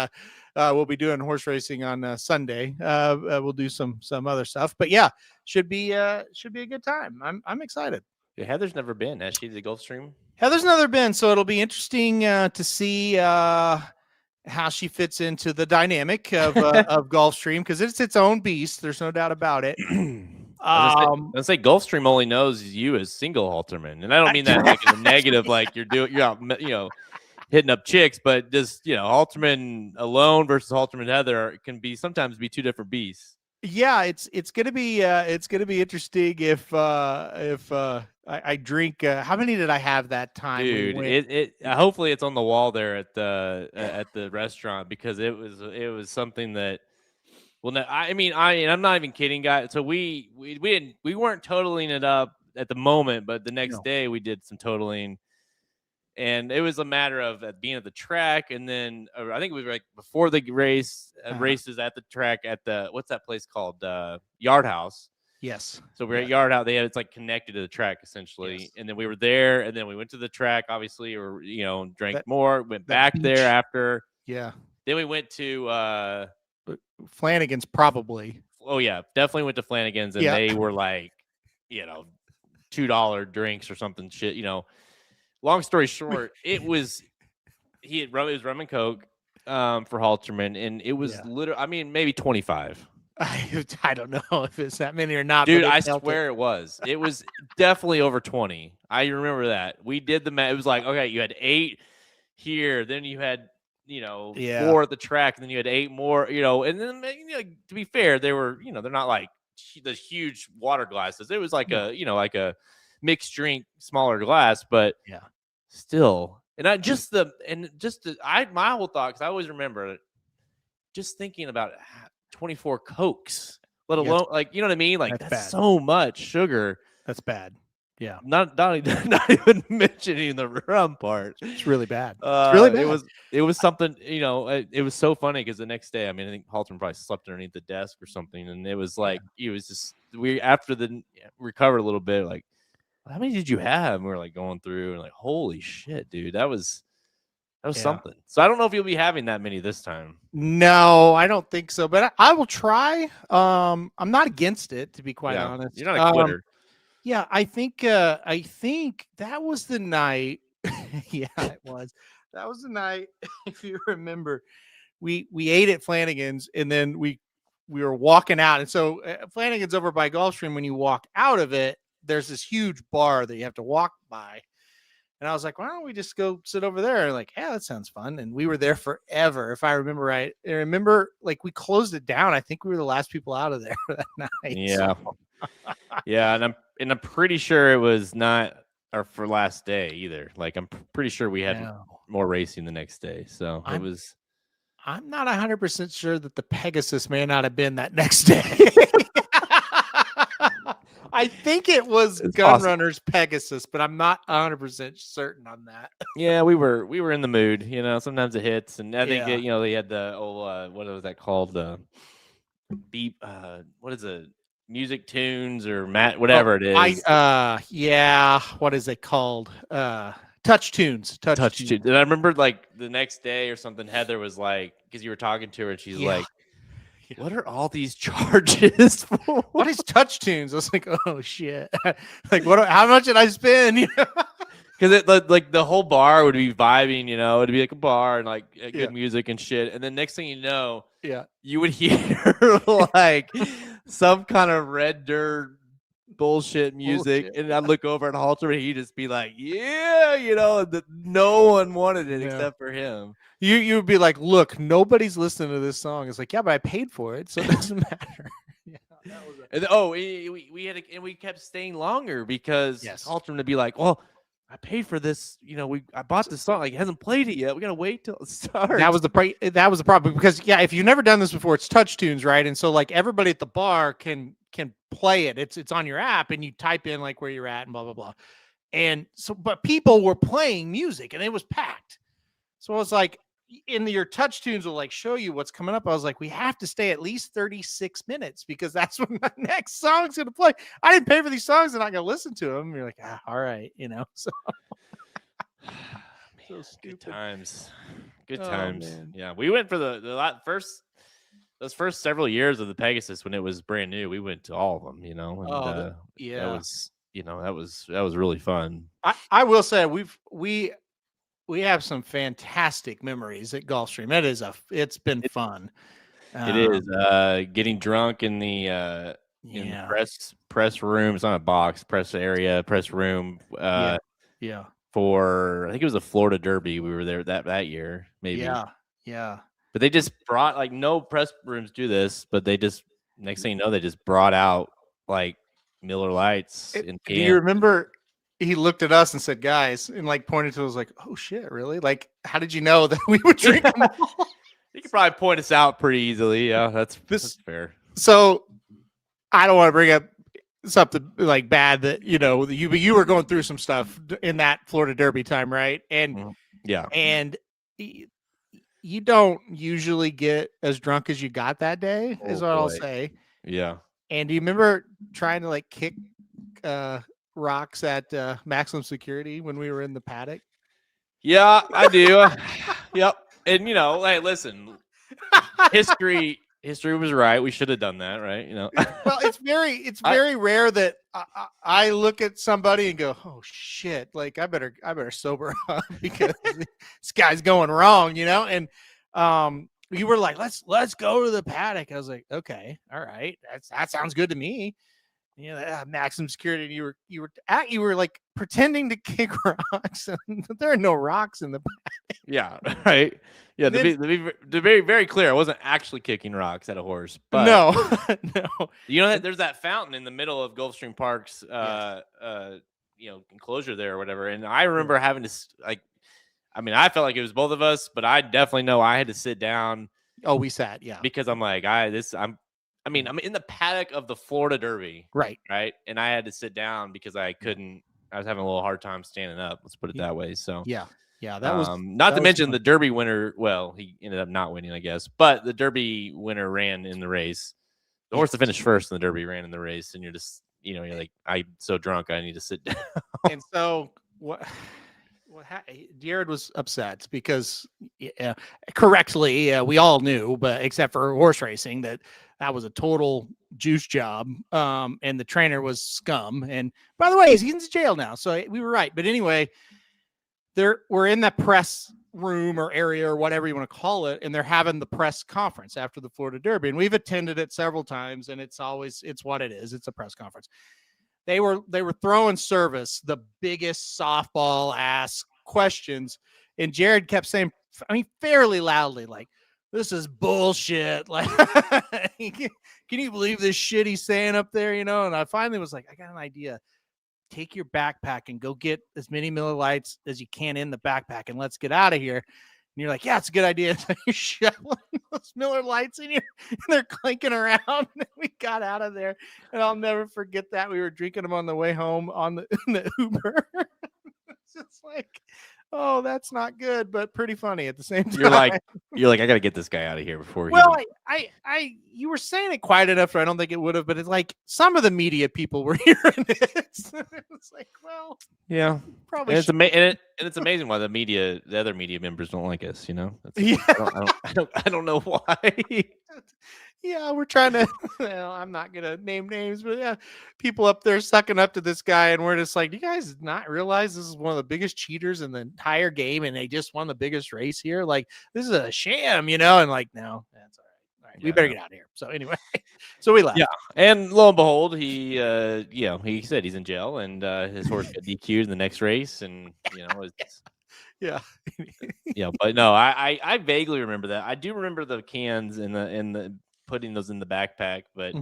we'll be doing horse racing on Sunday. We'll do some other stuff, but yeah, should be a good time. I'm excited. Yeah, Heather's never been, has she, to the Gulfstream? Heather's never been, so it'll be interesting to see how she fits into the dynamic of Gulfstream, because it's its own beast. There's no doubt about it. Let's say Gulfstream only knows you as single halterman, and I don't mean that like in a negative, like you're out, hitting up chicks, but just halterman alone versus halterman Heather can sometimes be two different beasts. Yeah, it's gonna be interesting if I drink. How many did I have that time? Dude, hopefully it's on the wall there at the restaurant, because it was something that. Well, no, I'm not even kidding, guys. So we weren't totaling it up at the moment, but the next day we did some totaling, and it was a matter of being at the track, and then I think we were like before the race, races at the track at the what's that place called, Yard House. Yes. So we're at Yard House. It's like connected to the track essentially, yes. And then we were there, and then we went to the track, obviously, or drank more. Went back beach. There after. Yeah. Then we went to. Flanagan's probably. Oh yeah, definitely went to Flanagan's, and they were like, $2 drinks or something shit. Long story short, it was it was rum and coke for Halterman, and it was literally, I mean, maybe 25. I don't know if it's that many or not, Dude, but I swear it was. It was definitely over 20. I remember that. We did the math. It was like, okay, you had 8 here, then you had 4 at the track, and then you had 8 more, and then to be fair, they were, they're not like the huge water glasses. It was like like a mixed drink, smaller glass, but still. And my whole thought, because I always remember just thinking about 24 Cokes, let alone like, you know what I mean? Like that's so much sugar. That's bad. Yeah. Not even mentioning the rum part. It's really bad. It's really bad. It was something, it was so funny because the next day, I mean, I think Halterman probably slept underneath the desk or something. And it was like, it was just, after the recovered a little bit, like, how many did you have? And we were like going through and like, holy shit, dude, that was something. So I don't know if you'll be having that many this time. No, I don't think so, but I will try. I'm not against it, to be quite honest. You're not a quitter. Yeah, I think that was the night. Yeah, it was. That was the night. If you remember, we ate at Flanagan's, and then we were walking out. And so Flanagan's over by Gulfstream. When you walk out of it, there's this huge bar that you have to walk by. And I was like, why don't we just go sit over there? And like, yeah, that sounds fun. And we were there forever, if I remember right. I remember like we closed it down. I think we were the last people out of there that night. Yeah. So. Yeah, and I'm pretty sure it was not our last day either. Like I'm pretty sure we had more racing the next day. So it was. I'm not 100% sure that the Pegasus may not have been that next day. I think it was Gunrunner's Pegasus, but I'm not 100% certain on that. Yeah, we were in the mood. Sometimes it hits, and I think they had the old what was that called? The beep. What is it? Music tunes or whatever it is. What is it called? Touch tunes. Touch tunes. And I remember like the next day or something, Heather was like, because you were talking to her, and she's like, what are all these charges for? What is touch tunes? I was like, oh shit. Like how much did I spend? Because it like the whole bar would be vibing, it'd be like a bar and like good music and shit. And then next thing you know, you would hear like some kind of red dirt bullshit music. And I'd look over at Halter and he'd just be like, that no one wanted it except for him. You would be like, look, nobody's listening to this song. It's like, yeah, but I paid for it, so it doesn't matter. And we kept staying longer because Halterman would be like, well, I paid for this. I bought this song. Like, it hasn't played it yet. We gotta wait till it starts. That was the problem because if you've never done this before, it's touch tunes, right? And so like everybody at the bar can play it. It's on your app, and you type in like where you're at and blah blah blah. And so, but people were playing music, and it was packed. So I was like, your touch tunes will like show you what's coming up. I was like, we have to stay at least 36 minutes because that's when the next song's going to play. I didn't pay for these songs. I'm not going to listen to them. And you're like, all right, so. Man, so good times. Good times. Man. Yeah. We went for those first several years of the Pegasus when it was brand new. We went to all of them, and that was really fun. I will say we have some fantastic memories at Gulfstream. It's been fun. It is getting drunk in the press room. It's not a box, press room. For I think it was a Florida Derby. We were there that year, maybe. Yeah. But they just brought like no press rooms do this, but they just next thing you know they just brought out like Miller Lights. Do you remember? He looked at us and said, guys, and like pointed to us like, oh shit, really? Like, how did you know that we would drink them all? You could probably point us out pretty easily. Yeah, that's fair. So I don't want to bring up something like bad that, you were going through some stuff in that Florida Derby time, right? And and you don't usually get as drunk as you got that day, is what I'll say. Yeah. And do you remember trying to like kick rocks at maximum security when we were in the paddock? Yeah, I do. Yep. And hey, listen, history history was right. We should have done that, right? You know. Well, it's very rare that I look at somebody and go, "Oh shit!" Like I better sober up because this guy's going wrong, you know. And you were like, "Let's go to the paddock." I was like, "Okay, all right, that sounds good to me." You know, maximum security. And you were like pretending to kick rocks. And there are no rocks in the. Yeah, right. Yeah, Then, to be very, very clear, I wasn't actually kicking rocks at a horse, but no, no. you know that there's that fountain in the middle of Gulfstream Park's Yes. enclosure there or whatever. And I remember having to I mean, I felt like it was both of us, but I definitely know I had to sit down. Oh, we sat, yeah. Because I'm like, I'm in the paddock of the Florida Derby. Right. Right. And I had to sit down because I was having a little hard time standing up. Let's put it that way. So yeah. That was not to mention the Derby winner. Well, he ended up not winning, I guess, but the Derby winner ran in the race. The horse that finished first in the Derby ran in the race, and you're just, you're like, I'm so drunk, I need to sit down. And so Jared was upset because correctly, we all knew, but except for horse racing, that was a total juice job. And the trainer was scum. And by the way, he's in jail now. So we were right. But anyway, we're in that press room or area or whatever you want to call it, and they're having the press conference after the Florida Derby, and we've attended it several times, and it's what it is. It's a press conference. They were throwing service the biggest softball ass questions, and Jared kept saying, I mean, fairly loudly, like, "This is bullshit." Like, can you believe this shit he's saying up there? You know? And I finally was like, I got an idea. Take your backpack and go get as many Miller Lights as you can in the backpack, and let's get out of here. And you're like, yeah, it's a good idea. So you shoveling those Miller Lights in here, and they're clinking around. And we got out of there, and I'll never forget that. We were drinking them on the way home in the Uber. It's just like, oh, that's not good, but pretty funny at the same time. You're like, I got to get this guy out of here before. Well, you were saying it quiet enough, or I don't think it would have, but it's like some of the media people were hearing it. It's like, well, yeah, probably. And it's amazing why the other media members don't like us. You know, I don't know why. Yeah, we're trying to. Well, I'm not gonna name names, but yeah, people up there sucking up to this guy, and we're just like, do you guys not realize this is one of the biggest cheaters in the entire game, and they just won the biggest race here? Like, this is a sham, you know? And like, no, that's all right. All right, we better get out of here. So anyway, so we left. Yeah, and lo and behold, he said he's in jail, and his horse got DQ'd in the next race, and it's. Yeah. Yeah, but no, I vaguely remember that. I do remember the cans and the putting those in the backpack, but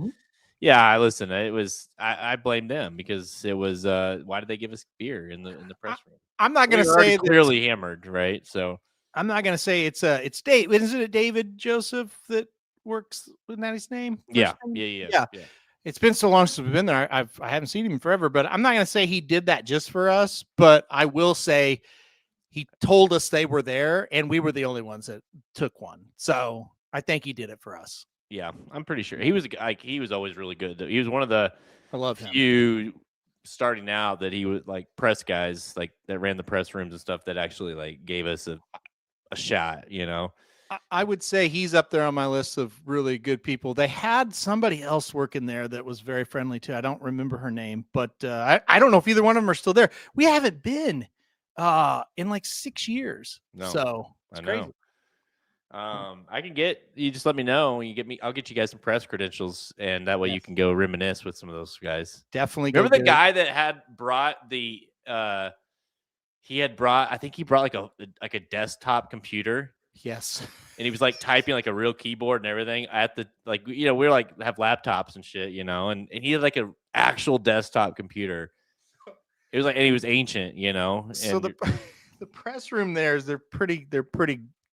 yeah, listen, it was I blame them because it was why did they give us beer in the press room? I'm not gonna say clearly hammered, right? So I'm not gonna say it's Dave. Isn't it David Joseph that works with that his name? Yeah. It's been so long since we've been there. I haven't seen him forever, but I'm not gonna say he did that just for us, but I will say he told us they were there, and we were the only ones that took one. So I think he did it for us. Yeah, I'm pretty sure he was always really good. He was one of the few starting out that he was like press guys like that ran the press rooms and stuff that actually like gave us a shot. You know, I would say he's up there on my list of really good people. They had somebody else working there that was very friendly too. I don't remember her name, but I don't know if either one of them are still there. We haven't been in like 6 years. No, so it's crazy. I can get you. Just let me know. I'll get you guys some press credentials, and that way you can go reminisce with some of those guys. Definitely. Remember the guy that had brought the I think he brought like a desktop computer. Yes. And he was like typing like a real keyboard and everything at the we're like have laptops and shit, and he had like an actual desktop computer. It was like, and he was ancient, So the press room there they're pretty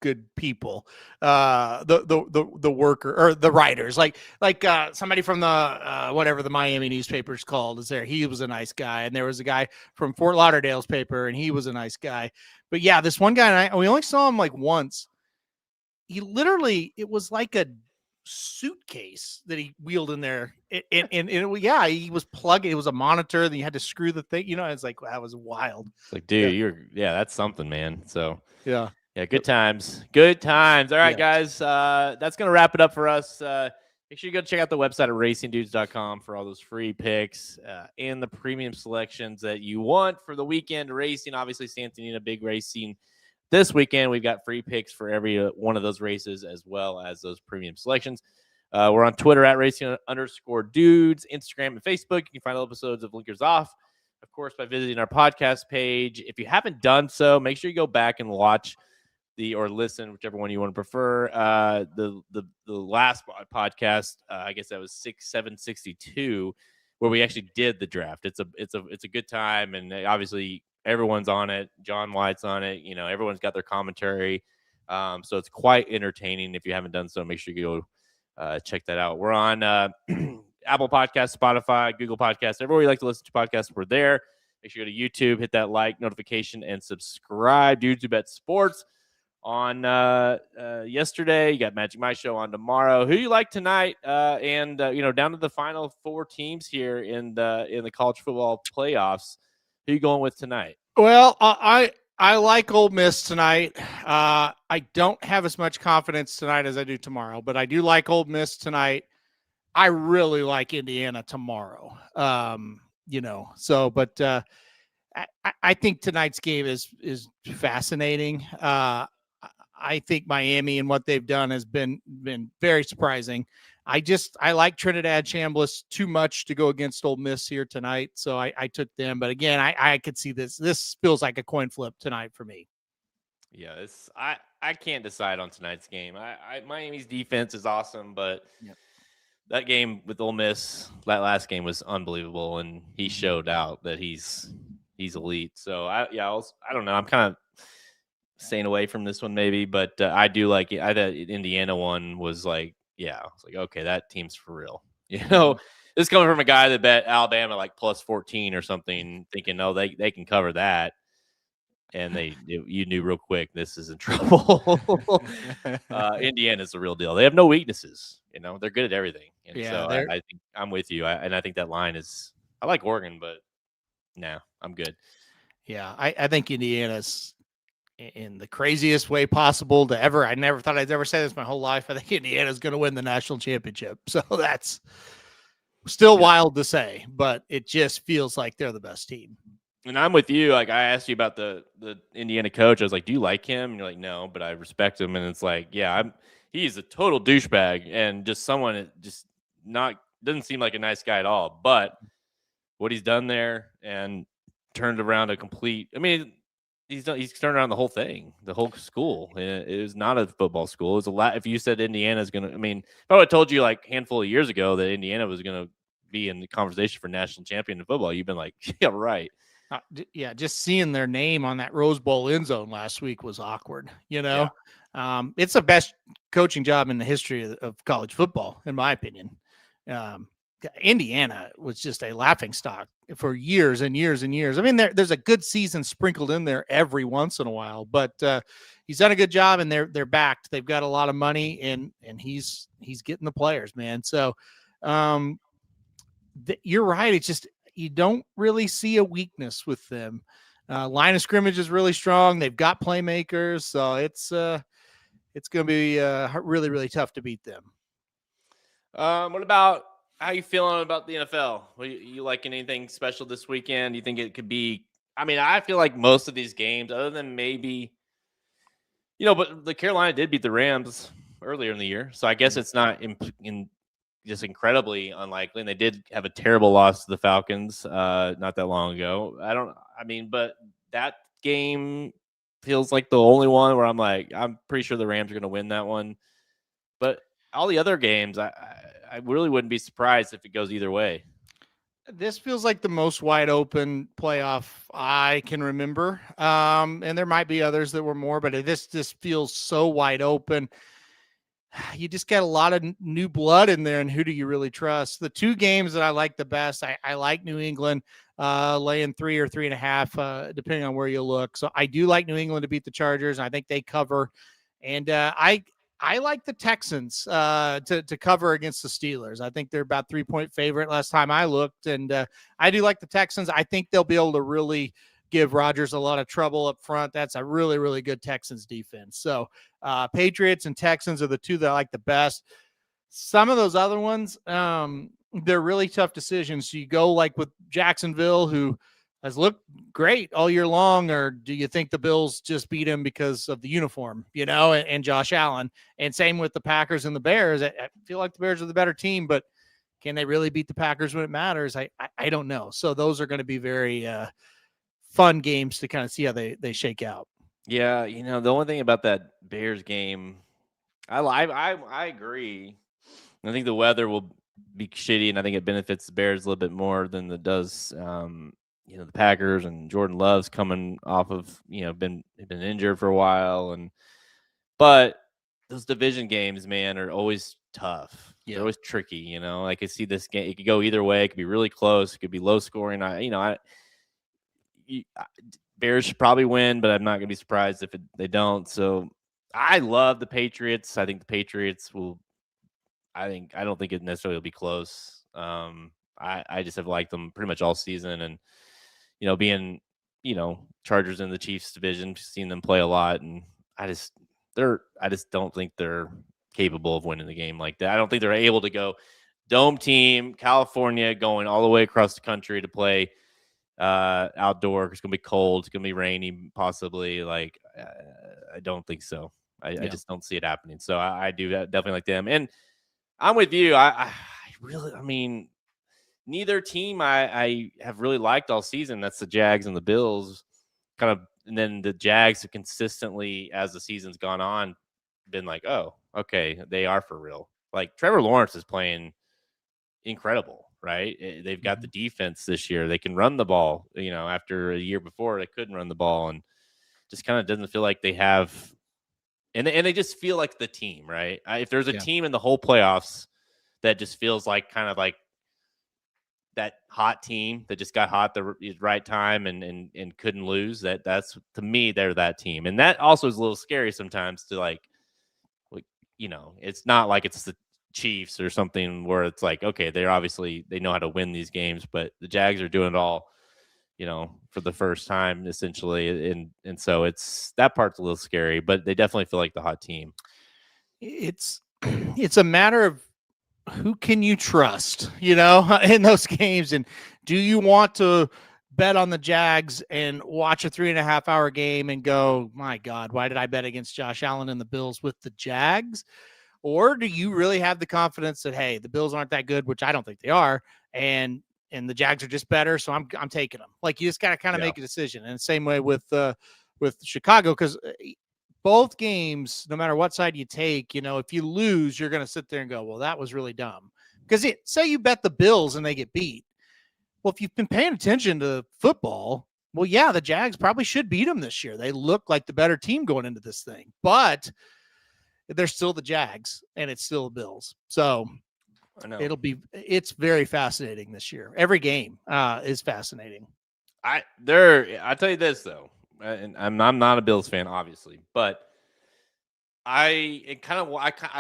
good people. The worker or the writers, like somebody from the whatever the Miami newspaper is called is there. He was a nice guy, and there was a guy from Fort Lauderdale's paper, and he was a nice guy. But yeah, this one guy, and we only saw him like once. He literally, it was like a suitcase that he wheeled in there, and he was plugged. It was a monitor, then you had to screw the thing. It's like, that was wild. It's like, dude, that's something, man. So yeah. Yeah, good times. Good times. All right, Yes. guys. That's going to wrap it up for us. Make sure you go check out the website at racingdudes.com for all those free picks and the premium selections that you want for the weekend racing. Obviously, Santa Anita, big racing this weekend. We've got free picks for every one of those races as well as those premium selections. We're on Twitter at racing_dudes, Instagram and Facebook. You can find all episodes of Blinkers Off, of course, by visiting our podcast page. If you haven't done so, make sure you go back and watch or listen, whichever one you want to prefer. The last podcast, I guess that was 762, where we actually did the draft. It's a good time, and obviously everyone's on it. John White's on it. Everyone's got their commentary, so it's quite entertaining. If you haven't done so, make sure you go check that out. We're on Apple Podcasts, Spotify, Google Podcasts, everywhere you like to listen to podcasts. We're there. Make sure you go to YouTube, hit that like, notification, and subscribe. YouTube Bet Sports on yesterday. You got Magic My Show on tomorrow. Who you like tonight? And down to the final 4 teams here in the college football playoffs. Who you going with tonight? Well, I like Ole Miss tonight. I don't have as much confidence tonight as I do tomorrow, but I do like Ole Miss tonight. I really like Indiana tomorrow. But I think tonight's game is fascinating. I think Miami and what they've done has been very surprising. I like Trinidad Chambliss too much to go against Ole Miss here tonight, so I took them. But again, I could see this. This feels like a coin flip tonight for me. Yeah, I can't decide on tonight's game. Miami's defense is awesome, but that game with Ole Miss, that last game was unbelievable, and he showed out that he's elite. So I don't know. I'm kind of staying away from this one maybe, but I do like it. I thought Indiana one was like, I was like, okay, that team's for real. This coming from a guy that bet Alabama like plus 14 or something, thinking, oh, they can cover that. And you knew real quick, this is in trouble. Indiana's the real deal. They have no weaknesses. They're good at everything. And so I think I'm with you. I think that line is, I like Oregon, but I'm good. Yeah, I think Indiana's in the craziest way possible to ever. I never thought I'd ever say this my whole life. I think Indiana's going to win the national championship. So that's still wild to say, but it just feels like they're the best team. And I'm with you. Like, I asked you about the Indiana coach. I was like, do you like him? And you're like, no, but I respect him. And it's like, he's a total douchebag and just someone that just doesn't seem like a nice guy at all. But what he's done there and turned around he's turned around the whole thing, the whole school. It was not a football school. It was a lot. If you said Indiana's going to, if I would have told you like a handful of years ago that Indiana was going to be in the conversation for national champion in football, you've been like, yeah, right. Just seeing their name on that Rose Bowl end zone last week was awkward. It's the best coaching job in the history of college football, in my opinion. Indiana was just a laughingstock for years and years and years. There's a good season sprinkled in there every once in a while, but he's done a good job, and they're backed. They've got a lot of money, and he's getting the players, man. So you're right. It's just, you don't really see a weakness with them. Line of scrimmage is really strong. They've got playmakers, so it's going to be really, really tough to beat them. What about, how you feeling about the NFL? You liking anything special this weekend? Do you think it could be? I feel like most of these games, other than maybe, but the Carolina did beat the Rams earlier in the year, so I guess it's not just incredibly unlikely. And they did have a terrible loss to the Falcons not that long ago. But that game feels like the only one where I'm like, I'm pretty sure the Rams are going to win that one. But all the other games, I really wouldn't be surprised if it goes either way. This feels like the most wide open playoff I can remember. And there might be others that were more, but this just feels so wide open. You just got a lot of new blood in there, and who do you really trust? The 2 games that I like the best, I like New England laying 3 or 3.5, depending on where you look. So I do like New England to beat the Chargers, and I think they cover. And I like the Texans to cover against the Steelers. I think they're about 3-point favorite last time I looked, and I do like the Texans. I think they'll be able to really give Rodgers a lot of trouble up front. That's a really, really good Texans defense. So Patriots and Texans are the two that I like the best. Some of those other ones, they're really tough decisions. So you go like with Jacksonville, who has looked great all year long, or do you think the Bills just beat him because of the uniform, and Josh Allen? And same with the Packers and the Bears. I feel like the Bears are the better team, but can they really beat the Packers when it matters? I don't know. So those are going to be very fun games to kind of see how they shake out. Yeah, the only thing about that Bears game, I agree. I think the weather will be shitty, and I think it benefits the Bears a little bit more than it does, the Packers. And Jordan Love's coming off of been injured for a while, but those division games, man, are always tough. Yeah. They're always tricky. I could see this game; it could go either way. It could be really close. It could be low scoring. Bears should probably win, but I'm not going to be surprised if they don't. So I love the Patriots. I think the Patriots will. I don't think it necessarily will be close. I just have liked them pretty much all season, and being Chargers in the Chiefs division, seen them play a lot, and I just don't think they're capable of winning the game like that. I don't think they're able to go dome team, California, going all the way across the country to play outdoor. It's gonna be cold. It's gonna be rainy, possibly. I don't think so. I just don't see it happening. So I do definitely like them, and I'm with you. I mean, neither team I have really liked all season. That's the Jags and the Bills, kind of, and then the Jags have consistently, as the season's gone on, been like, oh, okay, they are for real. Like Trevor Lawrence is playing incredible, right? They've got the defense this year. They can run the ball, after a year before they couldn't run the ball, and just kind of doesn't feel like they have, and they just feel like the team, right? If there's a team in the whole playoffs that just feels like kind of like that hot team that just got hot the right time and couldn't lose, that's, to me, they're that team. And that also is a little scary sometimes to it's not like it's the Chiefs or something where it's like, okay, they know how to win these games, but the Jags are doing it all, for the first time essentially. And so that part's a little scary, but they definitely feel like the hot team. It's a matter of who can you trust, in those games. And do you want to bet on the Jags and watch a 3.5 hour game and go, my God, why did I bet against Josh Allen and the Bills with the Jags? Or do you really have the confidence that, hey, the Bills aren't that good, which I don't think they are, and the Jags are just better, so I'm taking them. Like, you just got to kind of make a decision. And the same way with Chicago, because both games, no matter what side you take, if you lose, you're going to sit there and go, well, that was really dumb. Because say you bet the Bills and they get beat. Well, if you've been paying attention to football, well, yeah, the Jags probably should beat them this year. They look like the better team going into this thing. But they're still the Jags, and it's still the Bills. So I know it's very fascinating this year. Every game is fascinating. I'll tell you this though, and I'm not a Bills fan, obviously, but I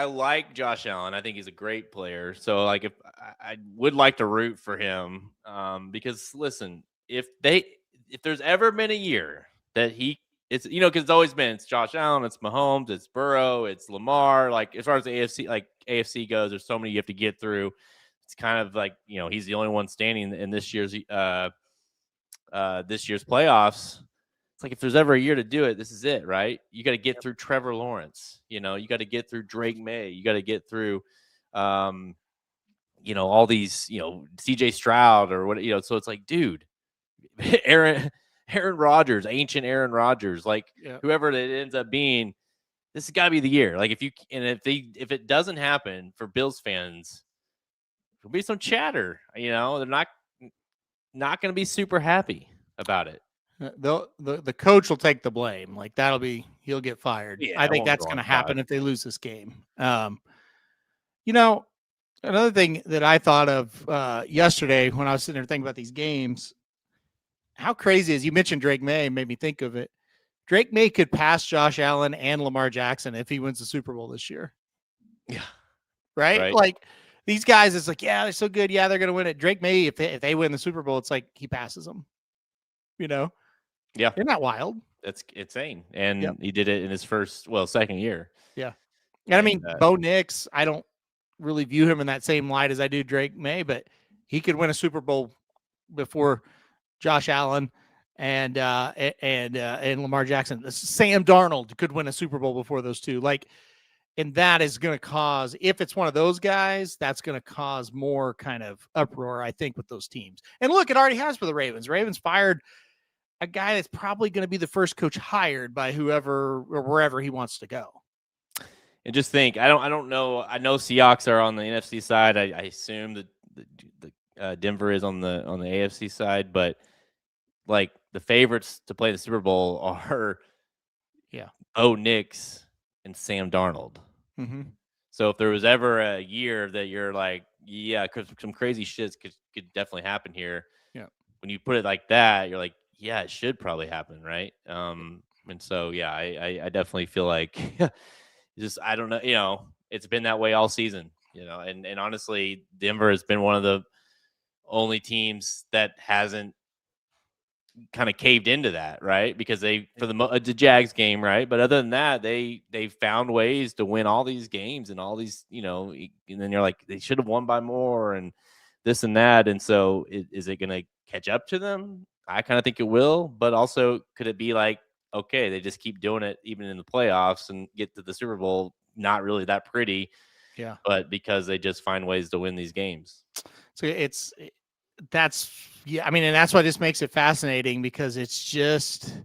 like Josh Allen. I think he's a great player. So like, if I would like to root for him, because listen, if there's ever been a year that it's because it's always been, it's Josh Allen, it's Mahomes, it's Burrow, it's Lamar. Like, as far as the AFC goes, there's so many you have to get through. It's kind of like, he's the only one standing in this year's playoffs. It's like, if there's ever a year to do it, this is it, right? You got to get through Trevor Lawrence. You got to get through Drake May. You got to get through, all these, CJ Stroud or what, so it's like, dude, Aaron Rodgers, ancient Aaron Rodgers, whoever it ends up being, this has got to be the year. Like, if it doesn't happen for Bills fans, there'll be some chatter. They're not going to be super happy about it. The coach will take the blame. Like, he'll get fired. Yeah, I think that's going to happen if they lose this game. Another thing that I thought of yesterday when I was sitting there thinking about these games, how crazy is, you mentioned Drake May, made me think of it. Drake May could pass Josh Allen and Lamar Jackson if he wins the Super Bowl this year. Yeah. Right? Like, these guys, it's like, yeah, they're so good. Yeah, they're going to win it. Drake May, if they win the Super Bowl, it's like he passes them, Yeah. Isn't that wild? That's insane. And he did it in his second year. Yeah. And I mean, Bo Nix, I don't really view him in that same light as I do Drake May, but he could win a Super Bowl before Josh Allen and Lamar Jackson. Sam Darnold could win a Super Bowl before those two. Like, and that is going to cause, if it's one of those guys, that's going to cause more kind of uproar, I think, with those teams. And look, it already has for the Ravens. Ravens fired a guy that's probably going to be the first coach hired by whoever or wherever he wants to go. And just think, I don't know. I know Seahawks are on the NFC side. I assume that the Denver is on the AFC side, but like the favorites to play the Super Bowl are Bo Nix and Sam Darnold. Mm-hmm. So if there was ever a year that you're like, some crazy shit could definitely happen here. Yeah. When you put it like that, you're like, yeah, it should probably happen, right? And so I definitely feel like just I don't know, it's been that way all season, and honestly, Denver has been one of the only teams that hasn't kind of caved into that, right? Because they for the Jags game, right? But other than that, they found ways to win all these games and all these, and then you're like, they should have won by more and this and that. And so is it going to catch up to them? I kind of think it will, but also could it be like, okay, they just keep doing it even in the playoffs and get to the Super Bowl, not really that pretty. Yeah. But because they just find ways to win these games. So I mean, and that's why this makes it fascinating, because it's just,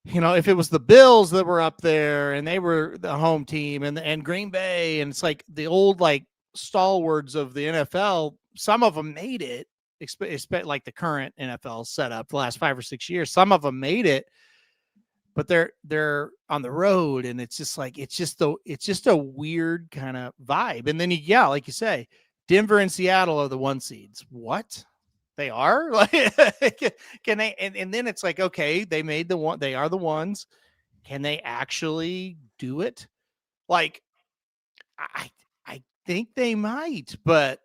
if it was the Bills that were up there and they were the home team and Green Bay, and it's like the old, like, stalwarts of the NFL, some of them made it, like the current NFL setup the last 5 or 6 years, some of them made it, but they're on the road, and it's just like, it's just a weird kind of vibe. And then like you say, Denver and Seattle are the 1 seeds. What? They are? Like, can they? And then it's like, okay, they made the one. They are the ones. Can they actually do it? Like, I think they might, but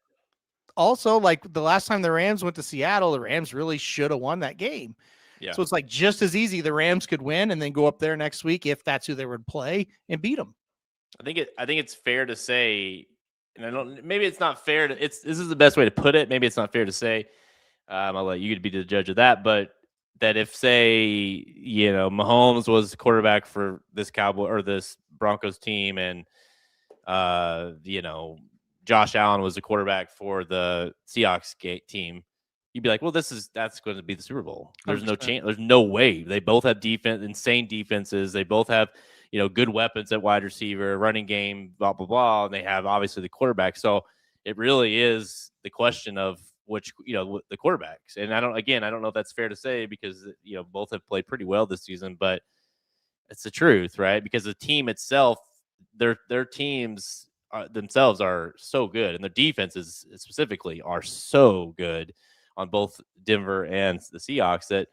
also, like, the last time the Rams went to Seattle, the Rams really should have won that game. Yeah. So it's like just as easy the Rams could win and then go up there next week, if that's who they would play, and beat them. I think it's fair to say, and maybe it's not fair to. This is the best way to put it. Maybe it's not fair to say. I'll let you be the judge of that. But that if, say, Mahomes was the quarterback for this Cowboy or this Broncos team, and Josh Allen was the quarterback for the Seahawks team, you'd be like, well, that's going to be the Super Bowl. There's 100%. No chance. There's no way. They both have insane defenses. They both have, good weapons at wide receiver, running game, blah, blah, blah. And they have obviously the quarterback. So it really is the question of which, the quarterbacks. And I don't know if that's fair to say, because, both have played pretty well this season, but it's the truth, right? Because the team itself, their teams themselves are so good, and their defenses specifically are so good on both Denver and the Seahawks that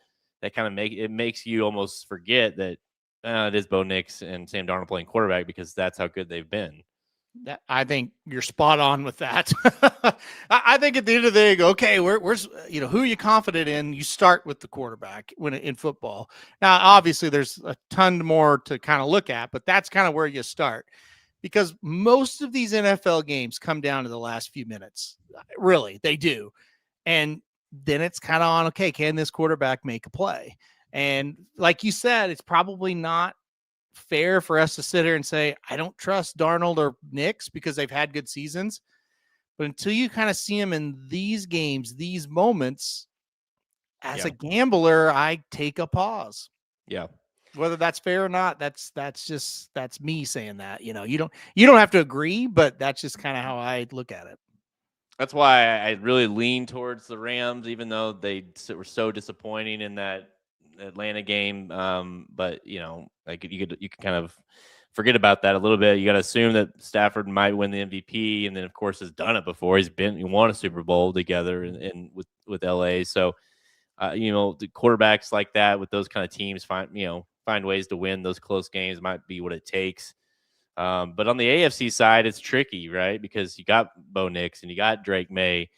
kind of makes you almost forget that it is Bo Nix and Sam Darnold playing quarterback, because that's how good they've been. I think you're spot on with that. I think at the end of the day, okay, where's who are you confident in? You start with the quarterback in football. Now, obviously, there's a ton more to kind of look at, but that's kind of where you start, because most of these NFL games come down to the last few minutes. Really, they do. And then it's kind of on, okay, can this quarterback make a play? And like you said, it's probably not fair for us to sit here and say, I don't trust Darnold or Nix because they've had good seasons. But until you kind of see them in these games, these moments, as a gambler, I take a pause. Yeah. Whether that's fair or not, that's me saying that. You don't have to agree, but that's just kind of how I look at it. That's why I really lean towards the Rams, even though they were so disappointing in that Atlanta game. But like you could kind of forget about that a little bit. You got to assume that Stafford might win the MVP, and then of course has done it before. He won a Super Bowl together and with LA. So the quarterbacks like that with those kind of teams find ways to win those close games might be what it takes. But on the AFC side, it's tricky, right? Because you got Bo Nix and you got Drake May.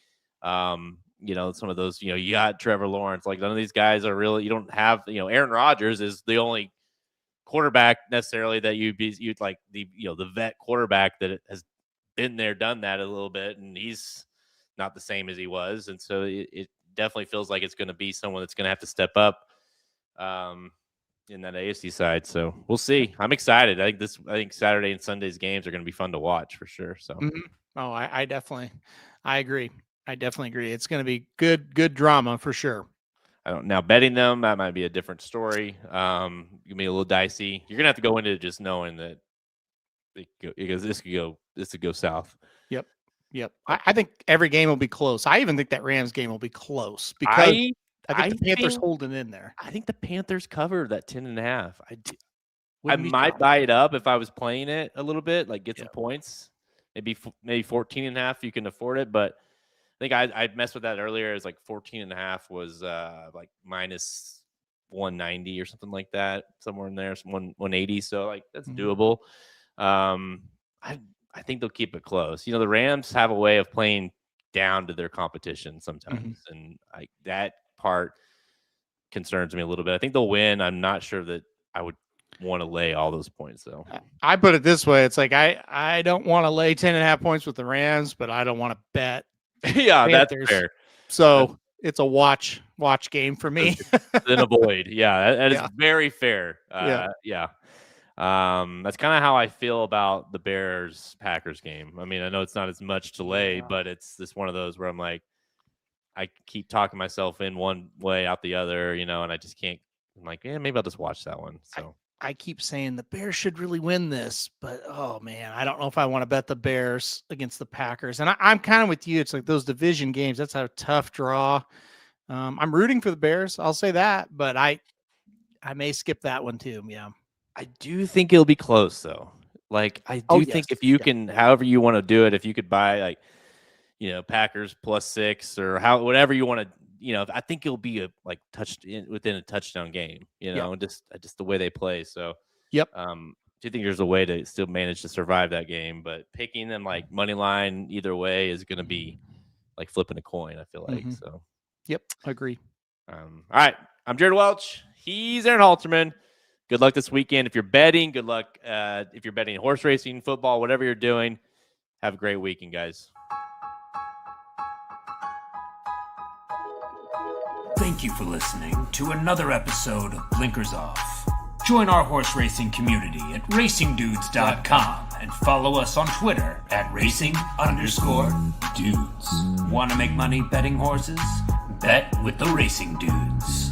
some of those, you got Trevor Lawrence. Like none of these guys are really, you don't have, Aaron Rodgers is the only quarterback necessarily that you'd like the vet quarterback that has been there, done that a little bit, and he's not the same as he was. And so it definitely feels like it's going to be someone that's going to have to step up in that AFC side. So we'll see. I'm excited. I think Saturday and Sunday's games are going to be fun to watch for sure. So Oh, I agree. I definitely agree. It's going to be good drama for sure. Now betting them, that might be a different story. Gonna be a little dicey. You're gonna have to go into it just knowing that because this could go south. Yep. I think every game will be close. I even think that Rams game will be close because I think the Panthers holding in there. I think the Panthers cover that 10.5. I might buy it up if I was playing it a little bit, like get some points. Maybe 14.5 you can afford it, but I think I messed with that earlier. It's like 14.5 was like minus 190 or something like that, somewhere in there, 180. So like that's doable. I think they'll keep it close. The Rams have a way of playing down to their competition sometimes, and that part concerns me a little bit. I think they'll win. I'm not sure that I would want to lay all those points though. I put it this way: it's like I don't want to lay 10.5 points with the Rams, but I don't want to bet. Yeah, Panthers. That's fair. So it's a watch game for me. Then avoid. Yeah, that is very fair. Yeah. That's kind of how I feel about the Bears-Packers game. I mean, I know it's not as much to lay, but it's just one of those where I'm like, I keep talking myself in one way, out the other, and I just can't. I'm like, maybe I'll just watch that one. So I keep saying the Bears should really win this, but oh man, I don't know if I want to bet the Bears against the Packers. And I'm kind of with you. It's like those division games. That's a tough draw. I'm rooting for the Bears. I'll say that, but I may skip that one too. Yeah. I do think it'll be close though. Like I do think if you can, however you want to do it, if you could buy like, Packers +6 or whatever you want to, I think it'll be within a touchdown game, just the way they play. So, yep. Do you think there's a way to still manage to survive that game? But picking them like money line either way is going to be like flipping a coin. I feel like so. Yep, agree. All right, I'm Jared Welch. He's Aaron Halterman. Good luck this weekend. If you're betting, good luck. If you're betting horse racing, football, whatever you're doing, have a great weekend, guys. Thank you for listening to another episode of Blinkers Off. Join our horse racing community at racingdudes.com and follow us on Twitter at racing_dudes. Want to make money betting horses? Bet with the Racing Dudes.